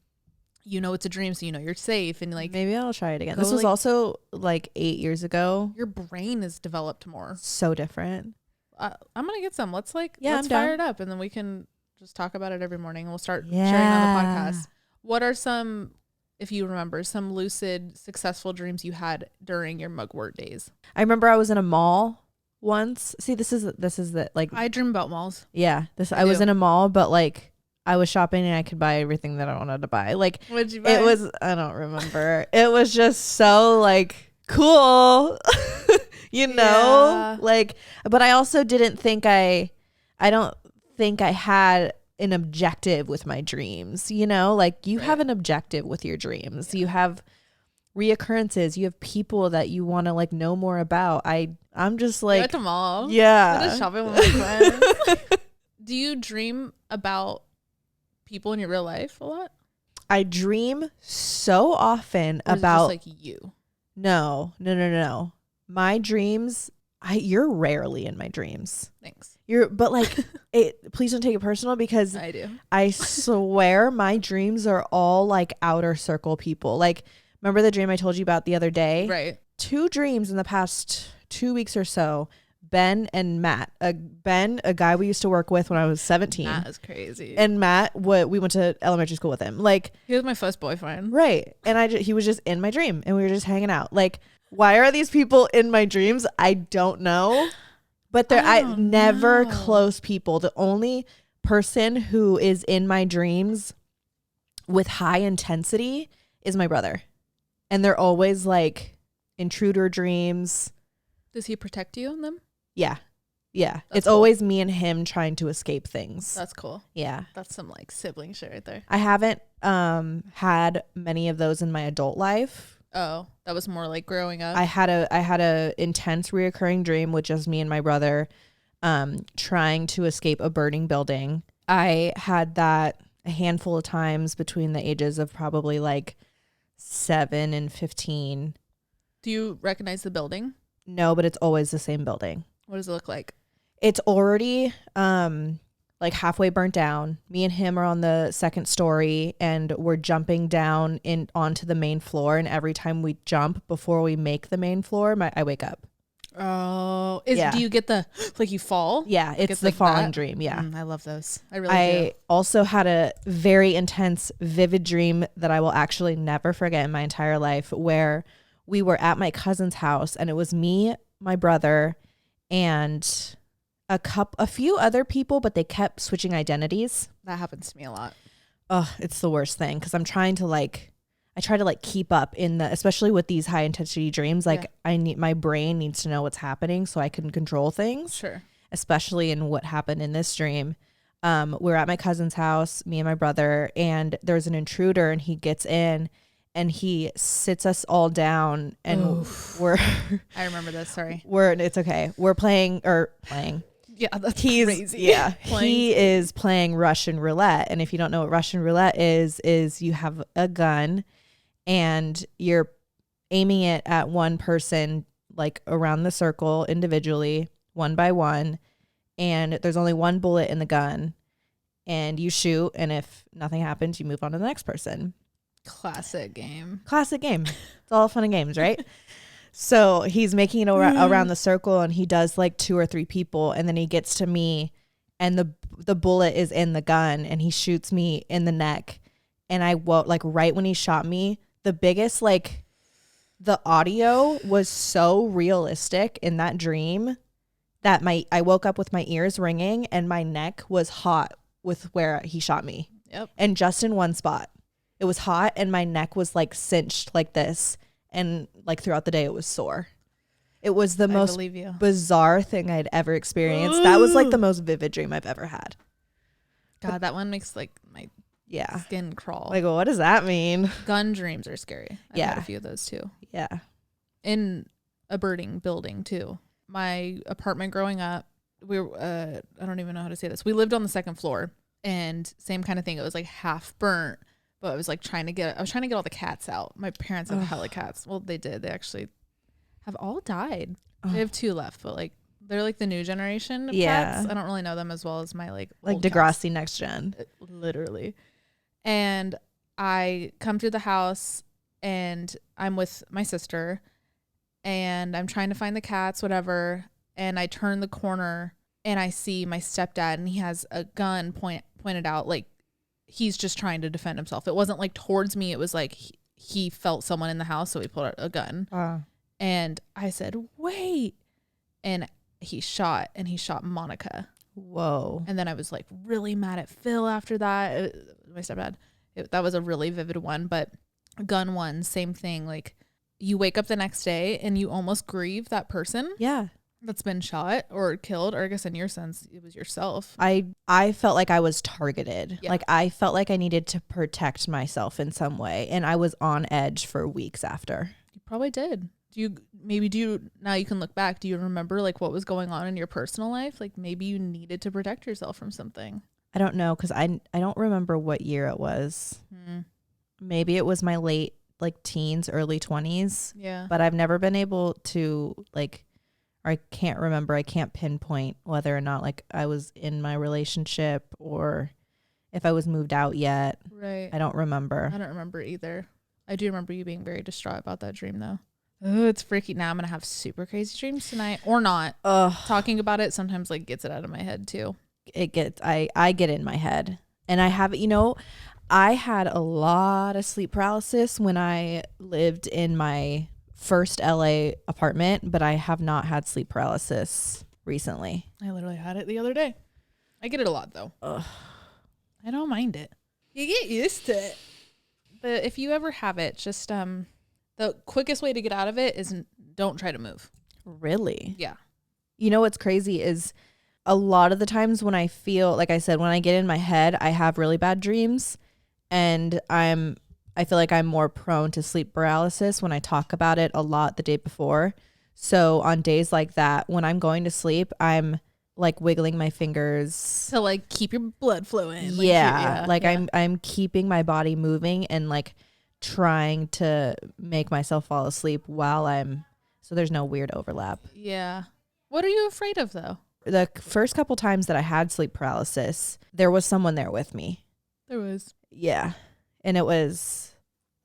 S1: it's a dream, so you're safe and like
S2: maybe I'll try it again. This was also like 8 years ago.
S1: Your brain is developed more.
S2: So different.
S1: I'm gonna get some. Let's
S2: I'm
S1: fire it up and then we can just talk about it every morning and we'll start sharing on the podcast. What are some, if you remember, some lucid successful dreams you had during your mugwort days?
S2: I remember I was in a mall once. See, this is the like
S1: I dream about malls.
S2: Yeah, I was in a mall, but like I was shopping and I could buy everything that I wanted to buy. Like
S1: what'd you buy?
S2: It was, I don't remember. It was just so like cool, like, but I also didn't think I don't think I had an objective with my dreams, like you have an objective with your dreams. You have reoccurrences. You have people that you want to like know more about. I'm just like,
S1: at the mall.
S2: Yeah.
S1: Go to shopping with my friends. Do you dream about people in your real life a lot?
S2: I dream so often
S1: or
S2: about
S1: just like you.
S2: No. My dreams, you're rarely in my dreams.
S1: Thanks.
S2: But like please don't take it personal because
S1: I do.
S2: I swear my dreams are all like outer circle people. Like remember the dream I told you about the other day?
S1: Right. 2
S2: dreams in the past 2 weeks or so. Ben and Matt. Ben, a guy we used to work with when I was 17.
S1: That is crazy.
S2: And Matt, we went to elementary school with him. Like
S1: he was my first boyfriend.
S2: Right. And he was just in my dream and we were just hanging out. Like, why are these people in my dreams? I don't know. But they're never close people. The only person who is in my dreams with high intensity is my brother. And they're always like intruder dreams.
S1: Does he protect you in them?
S2: Yeah. Yeah.
S1: That's
S2: it's
S1: cool.
S2: always me and him trying to escape things.
S1: That's cool.
S2: Yeah.
S1: That's some like sibling shit right there.
S2: I haven't had many of those in my adult life.
S1: Oh, that was more like growing up.
S2: I had a intense reoccurring dream with just me and my brother trying to escape a burning building. I had that a handful of times between the ages of probably like 7 and 15.
S1: Do you recognize the building?
S2: No, but it's always the same building.
S1: What does it look like?
S2: It's already like halfway burnt down. Me and him are on the second story and we're jumping down onto the main floor. And every time we jump before we make the main floor, I wake up.
S1: Oh, do you get the, like you fall?
S2: Yeah,
S1: like
S2: it's the like falling dream. Yeah.
S1: I love those. I really do.
S2: Also had a very intense, vivid dream that I will actually never forget in my entire life, where we were at my cousin's house and it was me, my brother, and a few other people, but they kept switching identities.
S1: That happens to me a lot.
S2: Oh, it's the worst thing because I try to keep up especially with these high intensity dreams. Like my brain needs to know what's happening so I can control things.
S1: Sure.
S2: Especially in what happened in this dream. We're at my cousin's house, me and my brother, and there's an intruder and he gets in and he sits us all down and we're
S1: I remember this, sorry.
S2: It's okay. We're playing.
S1: Yeah, that's crazy.
S2: Yeah, he is playing Russian roulette. And if you don't know what Russian roulette is you have a gun and you're aiming it at one person, like around the circle individually, one by one. And there's only one bullet in the gun and you shoot. And if nothing happens, you move on to the next person.
S1: Classic game.
S2: It's all fun and games, right? So he's making it around the circle and he does like 2 or 3 people. And then he gets to me and the bullet is in the gun and he shoots me in the neck. And I woke, like right when he shot me, the audio was so realistic in that dream that I woke up with my ears ringing and my neck was hot with where he shot me.
S1: Yep.
S2: And just in one spot. It was hot and my neck was like cinched like this. And like throughout the day, it was sore. It was the most bizarre thing I'd ever experienced. That was like the most vivid dream I've ever had.
S1: God, that one makes like my skin crawl.
S2: Like, what does that mean?
S1: Gun dreams are scary. I've had a few of those too.
S2: Yeah.
S1: In a burning building too. My apartment growing up, I don't even know how to say this. We lived on the second floor and same kind of thing. It was like half burnt. But I was like trying to get all the cats out. My parents have hella cats. Well, they did. They actually have all died. They have 2 left, but like they're like the new generation of cats. I don't really know them as well as my like
S2: Degrassi
S1: cats.
S2: Next Gen.
S1: Literally. And I come through the house and I'm with my sister and I'm trying to find the cats, whatever. And I turn the corner and I see my stepdad and he has a gun pointed out like he's just trying to defend himself. It wasn't like towards me. It was like he felt someone in the house. So he pulled out a gun and I said, wait. And he shot Monica.
S2: Whoa.
S1: And then I was like really mad at Phil after that. My stepdad, that was a really vivid one, but gun one, same thing. Like you wake up the next day and you almost grieve that person.
S2: Yeah.
S1: That's been shot or killed, or I guess in your sense, it was yourself.
S2: I felt like I was targeted.
S1: Yeah.
S2: Like I felt like I needed to protect myself in some way. And I was on edge for weeks after.
S1: You probably did. Now you can look back. Do you remember like what was going on in your personal life? Like maybe you needed to protect yourself from something.
S2: I don't know. Cause I don't remember what year it was. Maybe it was my late like teens, early 20s.
S1: Yeah.
S2: But I've never been able to like, or I can't remember. I can't pinpoint whether or not like I was in my relationship or if I was moved out yet.
S1: Right.
S2: I don't remember.
S1: I don't remember either. I do remember you being very distraught about that dream though. Oh, it's freaky. Now I'm going to have super crazy dreams tonight or not. Talking about it sometimes like gets it out of my head too.
S2: I get in my head and I have, I had a lot of sleep paralysis when I lived in my first LA apartment, but I have not had sleep paralysis recently.
S1: I literally had it the other day. I get it a lot though. I don't mind it. You get used to it. But if you ever have it, just the quickest way to get out of it is don't try to move.
S2: Really?
S1: Yeah.
S2: You know what's crazy is a lot of the times when I feel, like I said, when I get in my head, I have really bad dreams and I feel like I'm more prone to sleep paralysis when I talk about it a lot the day before. So on days like that, when I'm going to sleep, I'm like wiggling my fingers
S1: to like keep your blood flowing.
S2: I'm keeping my body moving and like trying to make myself fall asleep so there's no weird overlap.
S1: Yeah. What are you afraid of though?
S2: The first couple times that I had sleep paralysis, there was someone there with me.
S1: There was.
S2: Yeah. And it was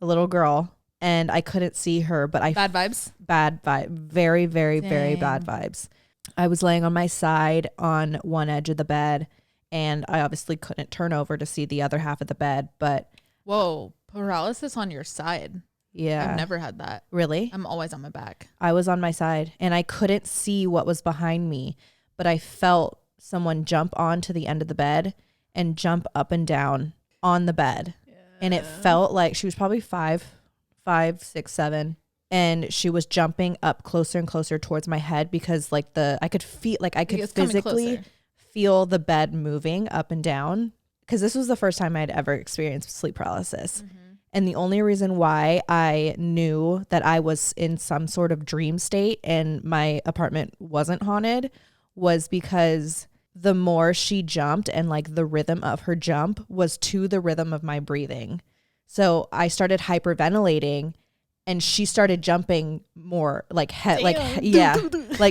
S2: a little girl, and I couldn't see her, but
S1: Bad vibes?
S2: Bad vibe. Very, very, very bad vibes. I was laying on my side on one edge of the bed, and I obviously couldn't turn over to see the other half of the bed, but.
S1: Whoa, paralysis on your side.
S2: Yeah.
S1: I've never had that.
S2: Really?
S1: I'm always on my back.
S2: I was on my side, and I couldn't see what was behind me, but I felt someone jump onto the end of the bed and jump up and down on the bed. Yeah. And it felt like she was probably 5, 6, 7. And she was jumping up closer and closer towards my head because I could physically feel the bed moving up and down. Because this was the first time I'd ever experienced sleep paralysis. Mm-hmm. And the only reason why I knew that I was in some sort of dream state and my apartment wasn't haunted was because the more she jumped and like the rhythm of her jump was to the rhythm of my breathing. So I started hyperventilating and she started jumping more like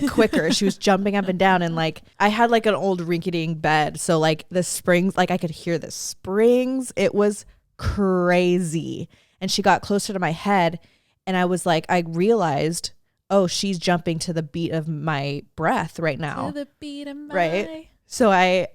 S2: quicker. She was jumping up and down, and like I had like an old rinky-dink bed. So like the springs, like I could hear the springs. It was crazy. And she got closer to my head, and I was like, I realized, oh, she's jumping to the beat of my breath right now.
S1: To the beat of my...
S2: Right. So I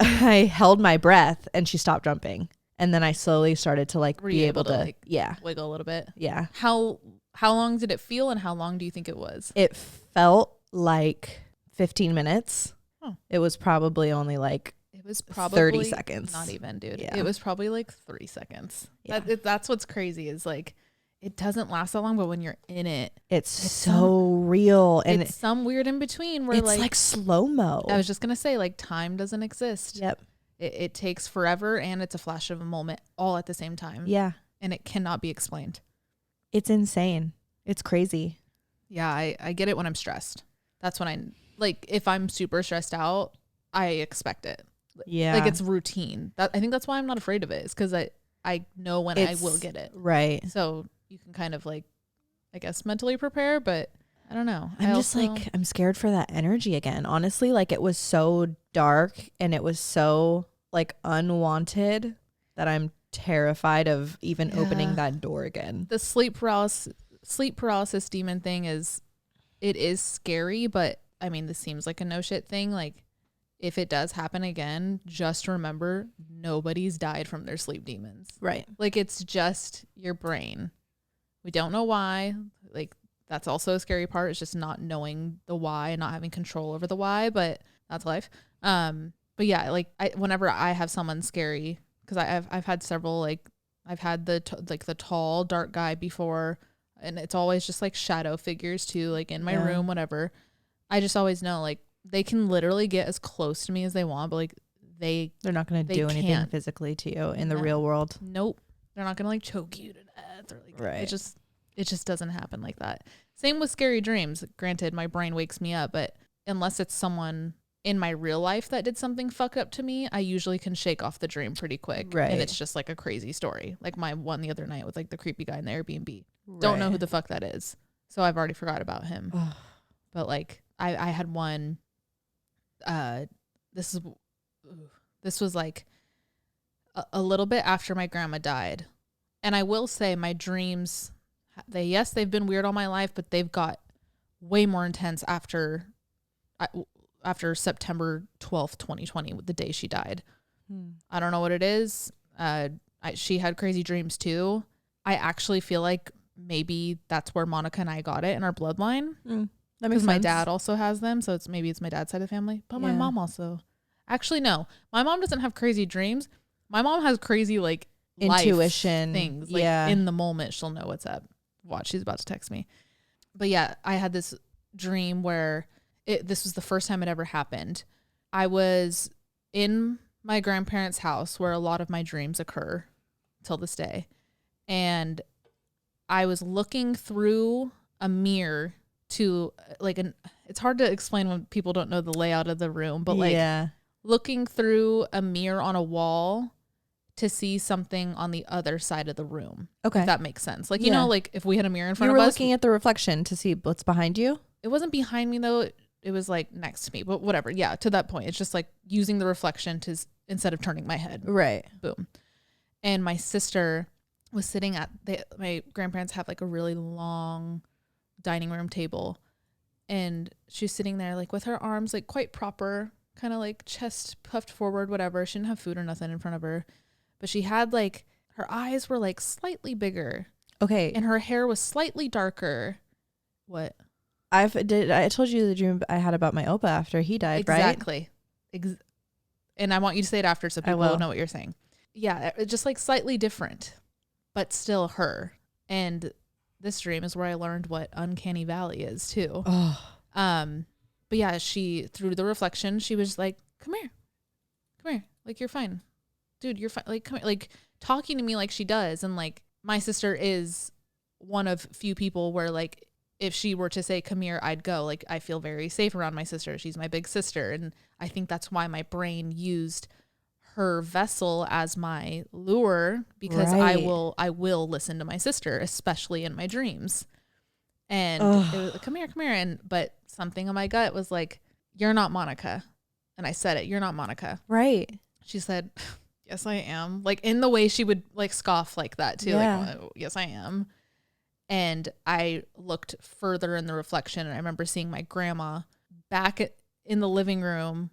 S2: held my breath, and she stopped jumping. And then I slowly started to like be able to like
S1: wiggle a little bit.
S2: Yeah.
S1: How long did it feel, and how long do you think it was?
S2: It felt like 15 minutes.
S1: Oh.
S2: It was probably only like
S1: it was probably
S2: 30 seconds.
S1: Not even, dude.
S2: Yeah.
S1: It was probably like 3 seconds.
S2: Yeah.
S1: That's what's crazy is like it doesn't last that long, but when you're in it,
S2: it's so real. And
S1: it's some weird in between where
S2: it's like slow-mo.
S1: I was just going to say, like, time doesn't exist.
S2: Yep.
S1: It takes forever, and it's a flash of a moment all at the same time.
S2: Yeah.
S1: And it cannot be explained.
S2: It's insane. It's crazy.
S1: Yeah, I get it when I'm stressed. That's when if I'm super stressed out, I expect it.
S2: Yeah.
S1: Like it's routine. I think that's why I'm not afraid of it. Is because I know when I will get it.
S2: Right.
S1: So you can kind of like, I guess, mentally prepare, but I don't know.
S2: I'm scared for that energy again. Honestly, like it was so dark and it was so like unwanted that I'm terrified of even opening that door again.
S1: The sleep paralysis demon thing is scary, but I mean, this seems like a no shit thing. Like if it does happen again, just remember nobody's died from their sleep demons.
S2: Right.
S1: Like it's just your brain. We don't know why. Like that's also a scary part. It's just not knowing the why and not having control over the why, but that's life. But yeah, like whenever I have someone scary, because I've had several, like I've had the tall dark guy before, and it's always just like shadow figures too, like in my room, whatever. I just always know like they can literally get as close to me as they want, but like they're
S2: not going to do anything physically to you in the real world.
S1: Nope. They're not going to like choke you to death or like
S2: right.
S1: It just doesn't happen like that. Same with scary dreams. Granted, my brain wakes me up, but unless it's someone in my real life that did something fuck up to me, I usually can shake off the dream pretty quick.
S2: Right.
S1: And it's just like a crazy story. Like my one the other night with like the creepy guy in the Airbnb. Right. Don't know who the fuck that is. So I've already forgot about him. But like I had one, this was like a little bit after my grandma died. And I will say my dreams, they've been weird all my life, but they've got way more intense after September 12th, 2020, the day she died. I don't know what it is. She had crazy dreams too. I actually feel like maybe that's where Monica and I got it in our bloodline. Because my dad also has them. So it's my dad's side of the family. But my mom also. Actually, no. My mom doesn't have crazy dreams. My mom has crazy like
S2: intuition
S1: things. Like in the moment, she'll know what's up. Watch, she's about to text me. But yeah, I had this dream where this was the first time it ever happened. I was in my grandparents' house where a lot of my dreams occur till this day. And I was looking through a mirror to it's hard to explain when people don't know the layout of the room, but looking through a mirror on a wall to see something on the other side of the room. Okay. If that makes sense. Like, you know, like if we had a mirror in front of us.
S2: You were looking at the reflection to see what's behind you?
S1: It wasn't behind me though. it was like next to me, but whatever. Yeah, to that point, it's just like using the reflection to instead of turning my head.
S2: Right.
S1: Boom. And my sister was sitting at my grandparents have like a really long dining room table, and she's sitting there like with her arms like quite proper, kind of like chest puffed forward, whatever. She didn't have food or nothing in front of her, but she had like her eyes were like slightly bigger.
S2: Okay.
S1: And her hair was slightly darker. What?
S2: I told you the dream I had about my Opa after he died, right?
S1: Exactly. And I want you to say it after so people will know what you're saying. Yeah, it's just like slightly different, but still her. And this dream is where I learned what Uncanny Valley is too.
S2: Oh.
S1: But yeah, she, through the reflection, she was like, come here. Like, you're fine. Dude, you're fine. Like, come here. Like, talking to me like she does. And like, my sister is one of few people where like, if she were to say, come here, I'd go. Like, I feel very safe around my sister. She's my big sister. And I think that's why my brain used her vessel as my lure, because I will listen to my sister, especially in my dreams. And it was like, come here. But something in my gut was like, you're not Monica. And I said it, you're not Monica.
S2: Right.
S1: She said, yes, I am. Like in the way she would like scoff like that too.
S2: Yeah.
S1: Like, oh, yes, I am. And I looked further in the reflection, and I remember seeing my grandma back in the living room.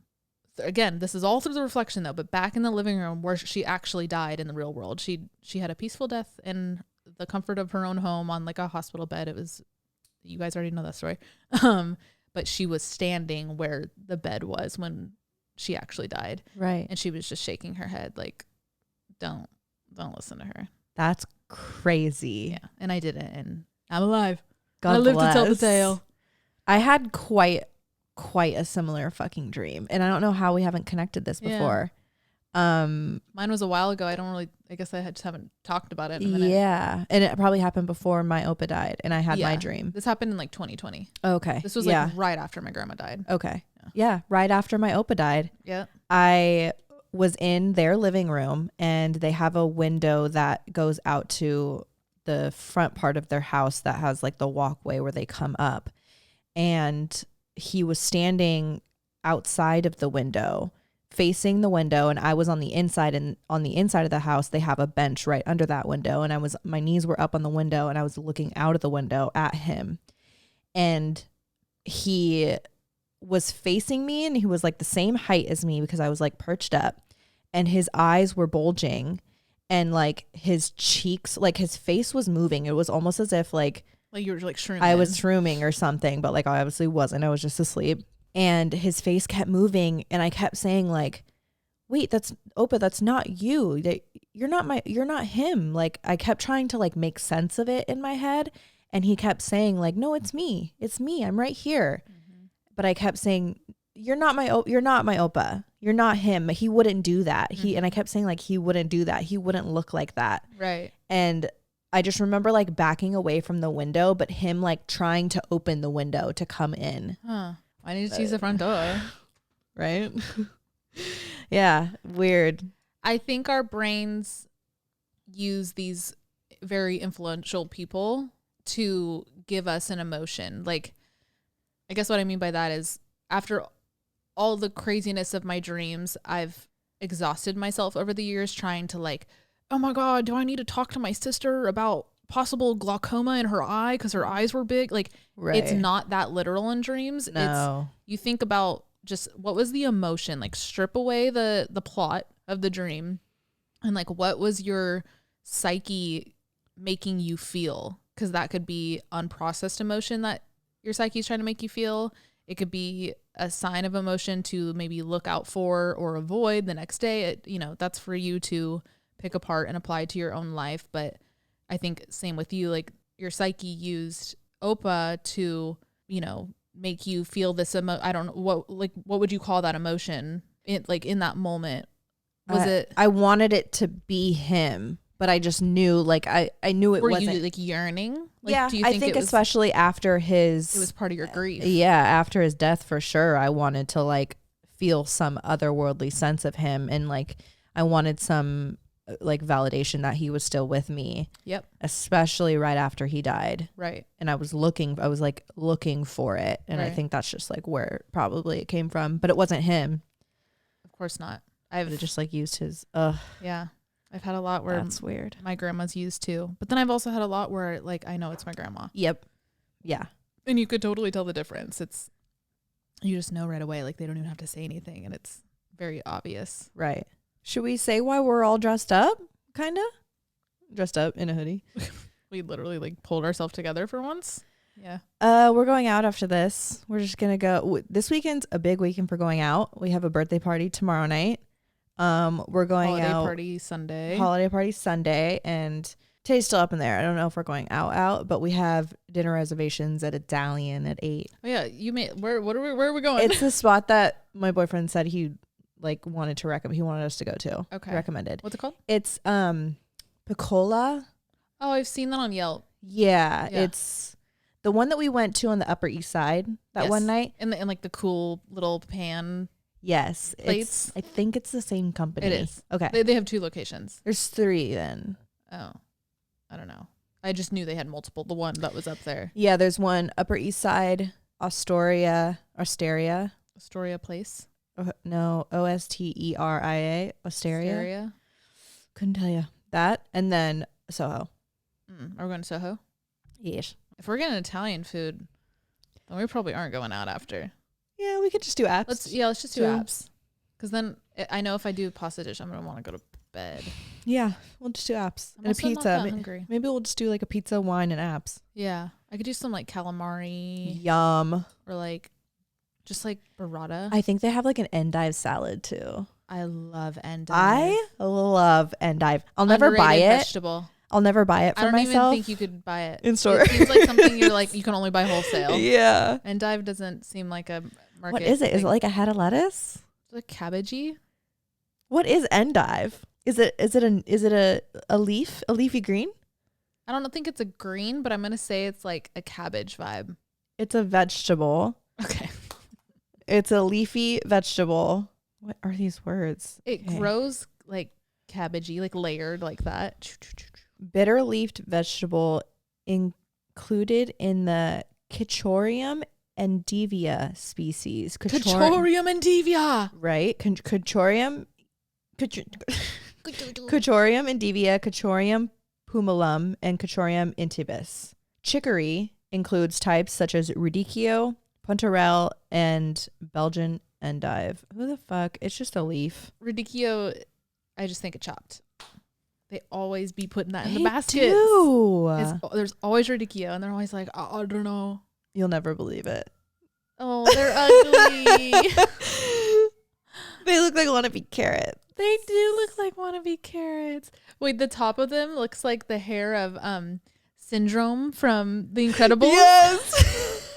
S1: Again, this is all through the reflection though, but back in the living room where she actually died in the real world. She had a peaceful death in the comfort of her own home on like a hospital bed. It was, you guys already know that story. But she was standing where the bed was when she actually died. Right. And she was just shaking her head like, don't listen to her.
S2: That's crazy.
S1: Yeah. And I didn't, and I'm alive.
S2: God
S1: I lived
S2: bless.
S1: to tell the tale.
S2: I had quite a similar fucking dream, and I don't know how we haven't connected this before.
S1: Mine was a while ago. I guess I just haven't talked about it in a minute.
S2: Yeah. And it probably happened before my Opa died and I had my dream.
S1: This happened in like 2020.
S2: Okay.
S1: This was like right after my grandma died.
S2: Okay. Yeah. Right after my Opa died.
S1: Yeah.
S2: I was in their living room, and they have a window that goes out to the front part of their house that has like the walkway where they come up. And he was standing outside of the window, facing the window, and I was on the inside, and on the inside of the house they have a bench right under that window, and my knees were up on the window, and I was looking out of the window at him, and he was facing me, and he was like the same height as me because I was like perched up, and his eyes were bulging, and like his cheeks, like his face was moving. It was almost as if like
S1: you were like shrooming.
S2: I was shrooming or something, but like I obviously wasn't. I was just asleep. And his face kept moving, and I kept saying like, wait, that's Opa, that's not you. You're not him. Like I kept trying to like make sense of it in my head. And he kept saying like, no, it's me. I'm right here. Mm-hmm. But I kept saying, you're not my Opa. You're not him. He wouldn't do that. And I kept saying like, he wouldn't do that. He wouldn't look like that.
S1: Right.
S2: And I just remember like backing away from the window, but him like trying to open the window to come in.
S1: Huh. I need to use the front door.
S2: Right? Yeah. Weird.
S1: I think our brains use these very influential people to give us an emotion. Like, I guess what I mean by that is after all the craziness of my dreams, I've exhausted myself over the years trying to like, oh my God, do I need to talk to my sister about possible glaucoma in her eye because her eyes were big? Like, It's not that literal in dreams.
S2: No.
S1: You think about just what was the emotion, like strip away the plot of the dream and like what was your psyche making you feel, because that could be unprocessed emotion that your psyche is trying to make you feel. It could be a sign of emotion to maybe look out for or avoid the next day. That's for you to pick apart and apply to your own life. But I think same with you, like your psyche used Opa to, make you feel this I don't know what would you call that emotion in that moment?
S2: I wanted it to be him, but I just knew like I knew it wasn't.
S1: Were you like yearning? Like,
S2: yeah,
S1: do you
S2: I think especially after it
S1: was part of your grief.
S2: Yeah, after his death for sure. I wanted to like feel some otherworldly sense of him, and like I wanted some like validation that he was still with me.
S1: Yep.
S2: Especially right after he died.
S1: Right.
S2: And I was looking for it. And I think that's just like where probably it came from, but it wasn't him.
S1: Of course not.
S2: I've just like used his,
S1: yeah. I've had a lot where
S2: that's weird.
S1: My grandma's used too. But then I've also had a lot where like I know it's my grandma.
S2: Yep. Yeah.
S1: And you could totally tell the difference. You just know right away, like they don't even have to say anything and it's very obvious.
S2: Right. Should we say why we're all dressed up? Kind of? Dressed up in a hoodie.
S1: We literally like pulled ourselves together for once. Yeah.
S2: We're going out after this. We're just going to go. This weekend's a big weekend for going out. We have a birthday party tomorrow night. We're going
S1: Holiday
S2: out. Holiday party Sunday. And today's still up in there. I don't know if we're going out, but we have dinner reservations at Italian at 8.
S1: Oh yeah. Where are we going?
S2: It's a spot that my boyfriend said he like wanted to recommend. He wanted us to go to.
S1: Okay.
S2: Recommended.
S1: What's it called?
S2: It's Piccola.
S1: Oh, I've seen that on Yelp.
S2: Yeah. It's the one that we went to on the Upper East Side that one night.
S1: And like the cool little pan.
S2: Yes.
S1: Plates.
S2: I think it's the same company.
S1: It is.
S2: Okay.
S1: They have 2 locations.
S2: There's 3 then.
S1: Oh, I don't know. I just knew they had multiple. The one that was up there.
S2: Yeah. There's one Upper East Side, Osteria
S1: Place.
S2: No, Osteria. Osteria. Couldn't tell you that. And then Soho.
S1: Are we going to Soho?
S2: Yes.
S1: If we're getting Italian food, then we probably aren't going out after.
S2: Yeah, we could just do apps.
S1: Let's just do apps. Because then I know if I do pasta dish, I'm going to want to go to bed.
S2: Yeah, we'll just do apps.
S1: I'm
S2: and a
S1: also
S2: pizza.
S1: not that hungry.
S2: Maybe we'll just do like a pizza, wine, and apps.
S1: Yeah. I could do some like calamari.
S2: Yum.
S1: Or like just like burrata.
S2: I think they have like an endive salad too.
S1: I love endive.
S2: I love endive. I'll never buy it.
S1: Vegetable.
S2: I'll never buy it for myself.
S1: I don't even think you could buy it
S2: in store.
S1: It seems like something you're like you can only buy wholesale.
S2: Yeah.
S1: Endive doesn't seem like a market.
S2: What is it? Is it like a head of lettuce?
S1: Is it cabbagey?
S2: What is endive? Is it a leaf? A leafy green?
S1: I don't think it's a green, but I'm gonna say it's like a cabbage vibe.
S2: It's a vegetable.
S1: Okay.
S2: It's a leafy vegetable. What are these words?
S1: It grows like cabbagey, like layered like that.
S2: Bitter leafed vegetable included in the Cichorium endivia species.
S1: Cichorium endivia.
S2: Right? Cichorium endivia, Cichorium pumilum, and Cichorium intybus. Chicory includes types such as Radicchio, Puntarelle, and Belgian endive. Who the fuck? It's just a leaf.
S1: Radicchio, I just think it chopped. They always be putting that in the basket. There's always radicchio, and they're always like, I don't know.
S2: You'll never believe it.
S1: Oh, they're ugly.
S2: They look like wannabe carrots.
S1: They do look like wannabe carrots. Wait, the top of them looks like the hair of Syndrome from The Incredibles.
S2: Yes.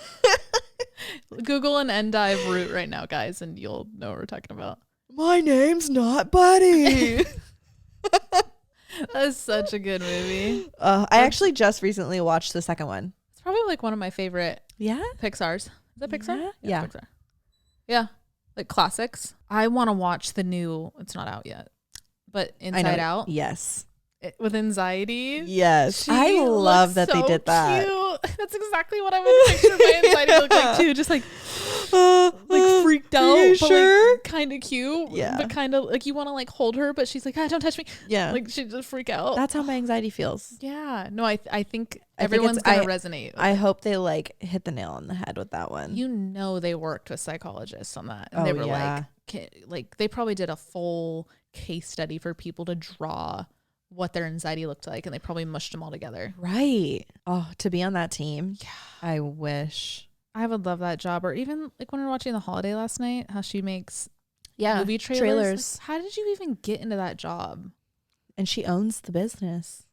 S1: Google an endive root right now, guys, and you'll know what we're talking about.
S2: My name's not Buddy.
S1: That's such a good movie.
S2: I actually just recently watched the second one.
S1: It's probably like one of my favorite Pixar's. Is that Pixar?
S2: Yeah.
S1: Pixar. Yeah. Like classics. I want to watch the new, it's not out yet, but Inside Out.
S2: Yes.
S1: With anxiety.
S2: Yes. I love that they did that.
S1: Cute. That's exactly what I would picture my anxiety to look like too. Just like freaked out, but like kind of cute.
S2: Yeah.
S1: But kind of like you want to like hold her, but she's like, don't touch me.
S2: Yeah.
S1: Like she just freak out.
S2: That's how my anxiety feels.
S1: Yeah. No, I think everyone's going to resonate.
S2: I hope they like hit the nail on the head with that one.
S1: You know, they worked with psychologists on that. And they were like they probably did a full case study for people to draw what their anxiety looked like, and they probably mushed them all together.
S2: Right. Oh, to be on that team. Yeah. I wish.
S1: I would love that job. Or even like when we were watching The Holiday last night, how she makes movie trailers. Like, how did you even get into that job?
S2: And she owns the business.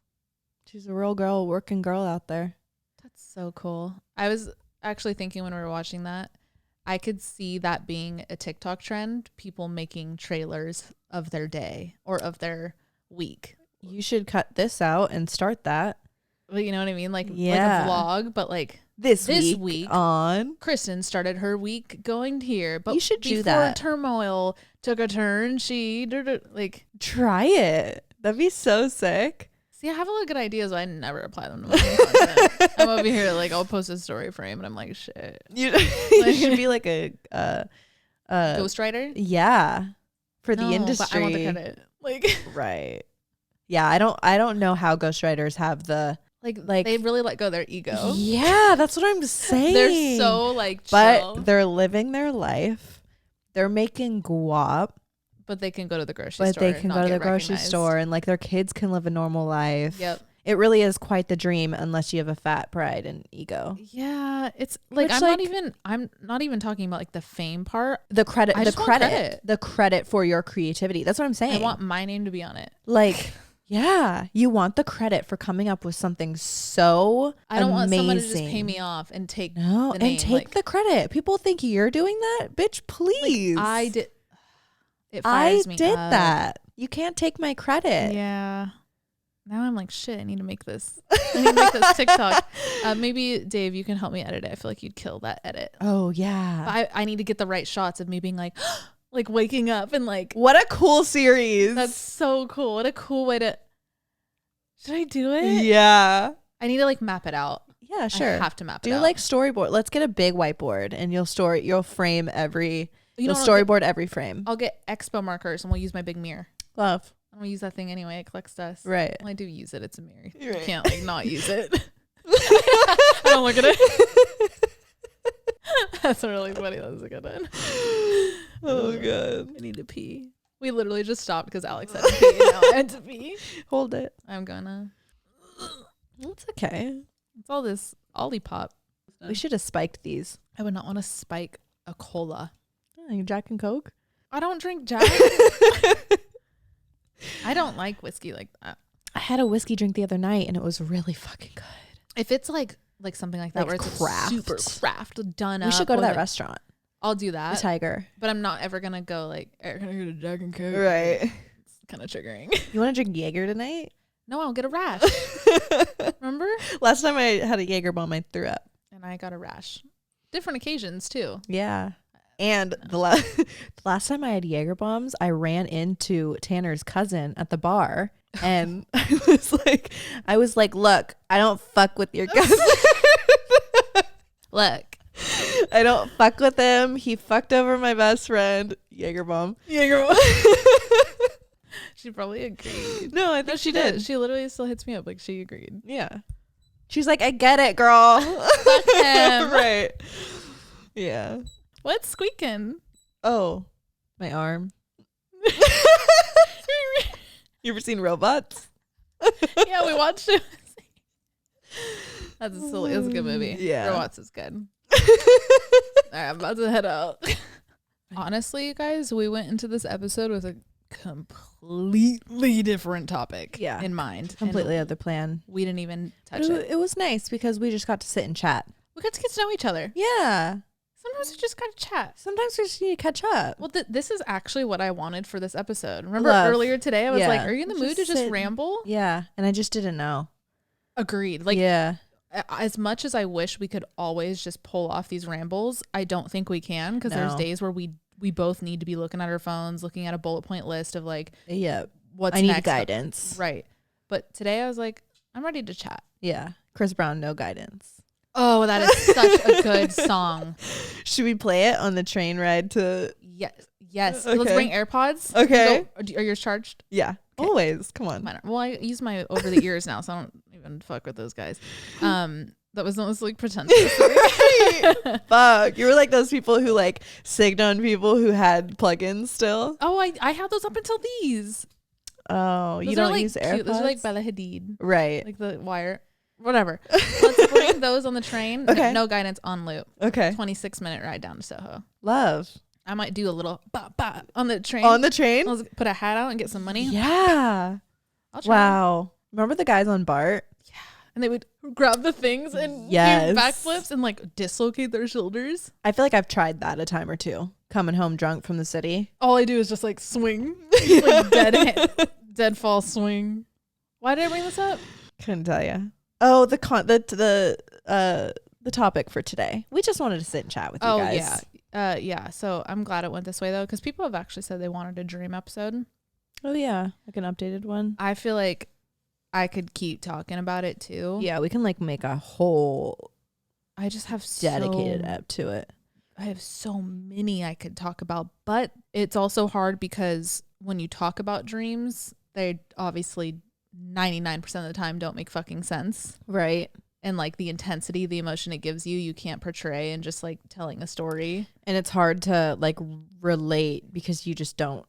S2: She's a real girl, working girl out there.
S1: That's so cool. I was actually thinking when we were watching that, I could see that being a TikTok trend, people making trailers of their day or of their week.
S2: You should cut this out and start that.
S1: Well, you know what I mean? Like a vlog, but like
S2: this week on
S1: Kristen started her week going here, but
S2: you should do
S1: before
S2: that.
S1: Turmoil took a turn, she like
S2: try it. That'd be so sick.
S1: See, I have a lot of good ideas, but I never apply them to my content. I'm over here like I'll post a story frame, and I'm like, shit.
S2: You should be like a
S1: ghostwriter.
S2: Yeah, for the industry.
S1: But I want the credit. Like,
S2: right. Yeah, I don't know how ghostwriters have the like
S1: they really let go of their ego.
S2: Yeah, that's what I'm saying.
S1: They're so like
S2: chill. But they're living their life. They're making guap.
S1: But they can go to the grocery store.
S2: But they can go to the grocery store, and like their kids can live a normal life.
S1: Yep.
S2: It really is quite the dream, unless you have a fat pride and ego.
S1: Yeah, it's like I'm not even talking about like the fame part.
S2: The credit, the credit for your creativity. That's what I'm saying.
S1: I want my name to be on it.
S2: Like, yeah, you want the credit for coming up with something so
S1: I don't
S2: amazing.
S1: want someone to just pay me off and take the name.
S2: And take the credit. People think you're doing that, bitch. Please,
S1: like, I did. It fires me up.
S2: That. You can't take my credit.
S1: Yeah. Now I'm like, shit, I need to make this. I need to make this TikTok. Maybe, Dave, you can help me edit it. I feel like you'd kill that edit.
S2: Oh, yeah.
S1: But I need to get the right shots of me being like, like waking up and like.
S2: What a cool series.
S1: That's so cool. What a cool way to. Should I do it?
S2: Yeah.
S1: I need to like map it out.
S2: Yeah, sure.
S1: I have to map it out.
S2: Do like storyboard. Let's get a big whiteboard and you'll frame every. You'll storyboard every frame.
S1: I'll get expo markers and we'll use my big mirror.
S2: Love.
S1: I'm gonna use that thing anyway. It collects dust.
S2: Right.
S1: Well, I do use it. It's a mirror.
S2: Right.
S1: You can't like not use it. I don't look at it. That's really funny. That was a good one.
S2: Oh god.
S1: I need to pee. We literally just stopped because Alex had to pee. And now I had to pee.
S2: Hold it.
S1: I'm gonna.
S2: It's okay.
S1: It's all this Olipop.
S2: We should have spiked these.
S1: I would not want to spike a cola.
S2: You Jack and Coke?
S1: I don't drink Jack. I don't like whiskey like that.
S2: I had a whiskey drink the other night and it was really fucking good.
S1: If it's like something like that,
S2: like
S1: where it's
S2: craft.
S1: Super craft done up.
S2: We should go to that restaurant.
S1: I'll do that.
S2: The Tiger.
S1: But I'm not ever gonna go like, can I get a Jack and Coke?
S2: Right.
S1: It's kind of triggering.
S2: You want to drink Jaeger tonight?
S1: No, I'll get a rash. Remember?
S2: Last time I had a Jaeger bomb, I threw up.
S1: And I got a rash. Different occasions too.
S2: Yeah. And the last time I had Jaeger bombs, I ran into Tanner's cousin at the bar, and I was like, look, I don't fuck with your cousin.
S1: Look,
S2: I don't fuck with him. He fucked over my best friend. Jaeger bomb.
S1: She probably agreed.
S2: No, I think
S1: she did. She literally still hits me up like she agreed.
S2: Yeah. She's like, I get it, girl.
S1: Fuck him.
S2: Right. Yeah.
S1: What's squeaking?
S2: Oh, my arm. You ever seen Robots?
S1: Yeah, we watched it. That's a good movie.
S2: Yeah.
S1: Robots is good. All right, I'm about to head out. Honestly, you guys, we went into this episode with a completely different topic in mind.
S2: Completely other plan.
S1: We didn't even touch it.
S2: It was nice because we just got to sit and chat.
S1: We got to get to know each other.
S2: Yeah.
S1: Sometimes we just got to chat.
S2: Sometimes we just need to catch up.
S1: Well, this is actually what I wanted for this episode. Remember earlier today, I was like, are you in the mood to just ramble?
S2: Yeah. And I just didn't know.
S1: Agreed. Like,
S2: yeah.
S1: As much as I wish we could always just pull off these rambles, I don't think we can because there's days where we both need to be looking at our phones, looking at a bullet point list of like, what's
S2: I need
S1: next.
S2: guidance.
S1: Right. But today I was like, I'm ready to chat.
S2: Yeah. Chris Brown, no guidance.
S1: Oh, that is such a good song.
S2: Should we play it on the train ride to?
S1: Yes.
S2: Okay.
S1: Let's bring AirPods.
S2: Okay.
S1: Are yours charged?
S2: Yeah. Okay. Always. Come on.
S1: Well, I use my over the ears now, so I don't even fuck with those guys. That was almost like pretentious.
S2: Fuck. You were like those people who like signed on people who had plugins still.
S1: Oh, I had those up until these.
S2: Oh,
S1: those
S2: you don't
S1: like
S2: use AirPods?
S1: Those are like Bella Hadid.
S2: Right.
S1: Like the wire. Whatever. Let's bring those on the train.
S2: Okay.
S1: No guidance on loop.
S2: Okay.
S1: 26-minute ride down to Soho.
S2: Love.
S1: I might do a little bop on the train.
S2: On the train?
S1: Let's put a hat out and get some money.
S2: Yeah.
S1: I'll try.
S2: Wow. Remember the guys on BART?
S1: Yeah. And they would grab the things and do backflips and like dislocate their shoulders.
S2: I feel like I've tried that a time or two. Coming home drunk from the city.
S1: All I do is just like swing. Like dead fall swing. Why did I bring this up?
S2: Couldn't tell you. Oh, the topic for today. We just wanted to sit and chat with you guys.
S1: Yeah. Yeah. So I'm glad it went this way though, because people have actually said they wanted a dream episode.
S2: Oh yeah, like an updated one.
S1: I feel like I could keep talking about it too.
S2: Yeah, we can like make a whole
S1: I just have
S2: dedicated app to it.
S1: I have so many I could talk about, but it's also hard because when you talk about dreams, they obviously 99% of the time don't make fucking sense.
S2: Right.
S1: And like the intensity, the emotion it gives you can't portray in just like telling a story.
S2: And it's hard to like relate because you don't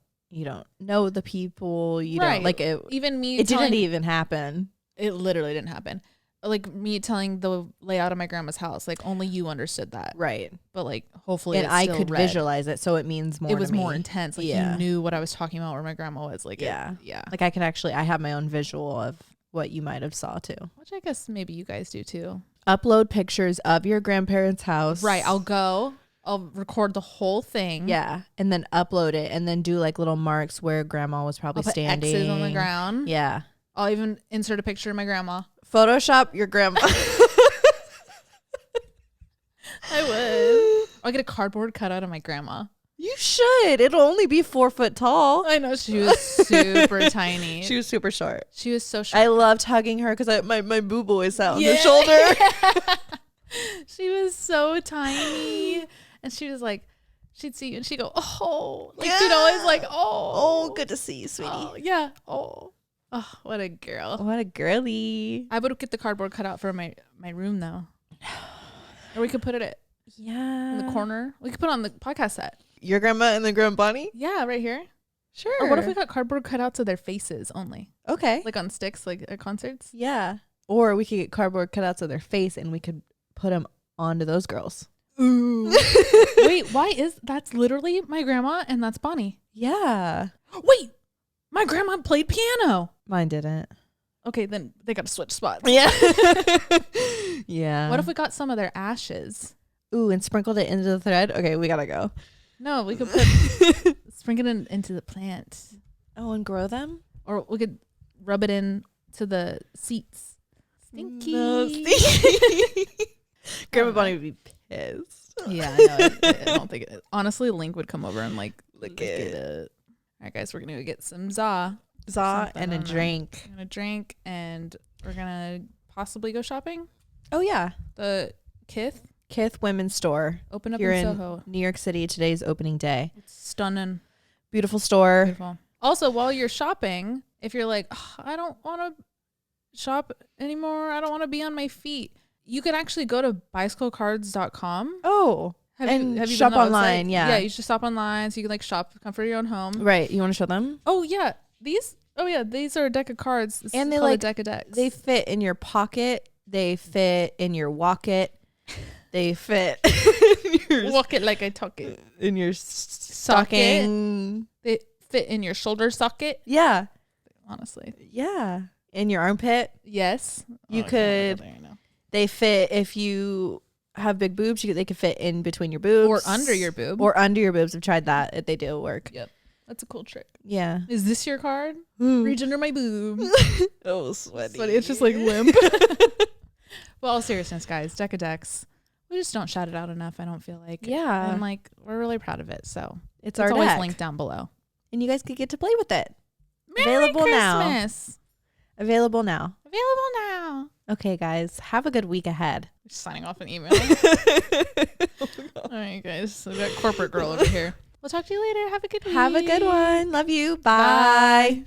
S2: know the people. You don't like it.
S1: Even me,
S2: it didn't even happen.
S1: It literally didn't happen. Like me telling the layout of my grandma's house, like only you understood that.
S2: Right.
S1: But like hopefully
S2: and I could visualize it, so it means more.
S1: It was
S2: to me.
S1: more intense. Like you knew what I was talking about, where my grandma was. Like yeah.
S2: Like I could actually, I have my own visual of what you might have saw too.
S1: Which I guess maybe you guys do too.
S2: Upload pictures of your grandparents' house.
S1: Right. I'll record the whole thing.
S2: Yeah. And then upload it and then do like little marks where grandma was probably standing.
S1: X's on the ground.
S2: Yeah.
S1: I'll even insert a picture of my grandma.
S2: Photoshop your grandma.
S1: I would. I'll get a cardboard cutout of my grandma.
S2: You should. It'll only be 4 foot tall.
S1: I know. She was super tiny.
S2: She was super short.
S1: She was so short.
S2: I loved hugging her because my boo always sat on her shoulder.
S1: She was so tiny. And she was like, she'd see you and she'd go, oh. Like she'd always like, oh.
S2: Oh, good to see you, sweetie.
S1: Oh, yeah. Oh, what a girl.
S2: What a girly.
S1: I would get the cardboard cutout for my room though. Or we could put it in the corner. We could put it on the podcast set.
S2: Your grandma and the Grandma Bonnie?
S1: Yeah, right here.
S2: Sure.
S1: Or what if we got cardboard cutouts of their faces only?
S2: Okay.
S1: Like on sticks, like at concerts?
S2: Yeah. Or we could get cardboard cutouts of their face and we could put them onto those girls.
S1: Ooh. Wait, that's literally my grandma and that's Bonnie.
S2: Yeah.
S1: Wait, my grandma played piano.
S2: Mine didn't.
S1: Okay, then they got to switch spots.
S2: Yeah. Yeah.
S1: What if we got some of their ashes?
S2: Ooh, and sprinkled it into the thread? Okay, we gotta go.
S1: No, we could sprinkle it into the plant.
S2: Oh, and grow them?
S1: Or we could rub it in to the seats. Stinky.
S2: No, stinky. Grandma Bonnie would be pissed.
S1: Yeah, I know. I don't think it. Honestly, Link would come over and like lick it. All right, guys, we're gonna go get some za
S2: and a drink.
S1: And a drink, and we're gonna possibly go shopping.
S2: Oh yeah,
S1: the Kith
S2: Women's Store.
S1: Open up
S2: here
S1: in Soho,
S2: New York City. Today's opening day.
S1: It's stunning,
S2: beautiful store.
S1: Beautiful. Also, while you're shopping, if you're like, I don't want to shop anymore, I don't want to be on my feet, you can actually go to bicyclecards.com.
S2: Oh.
S1: Have you
S2: shop online? Yeah.
S1: Yeah, you should shop online so you can like shop comfort your own home.
S2: Right. You want to show them?
S1: Oh yeah. These are a deck of cards.
S2: And they like
S1: a deck of decks.
S2: They fit in your pocket. They fit in your wallet. They fit
S1: in your walk it like I talk it.
S2: In your stocking.
S1: They fit in your shoulder socket.
S2: Yeah.
S1: Honestly.
S2: Yeah. In your armpit.
S1: Yes.
S2: You could. They fit if you have big boobs. They could fit in between your boobs.
S1: Or under your boob.
S2: Or under your boobs. I've tried that. They do work.
S1: Yep. That's a cool trick.
S2: Yeah.
S1: Is this your card?
S2: Ooh.
S1: Reach under my boob.
S2: Oh, sweaty.
S1: It's just like limp. Well, all seriousness, guys. Deck of decks. We just don't shout it out enough, I don't feel like.
S2: Yeah.
S1: And like, we're really proud of it. So
S2: it's our
S1: always
S2: deck.
S1: linked down below.
S2: And you guys could get to play with it.
S1: Merry Christmas.
S2: Available now.
S1: Available now.
S2: Okay, guys. Have a good week ahead.
S1: Just signing off an email. All right, guys. So we got corporate girl over here. We'll talk to you later. Have a good week.
S2: Have a good one. Love you. Bye.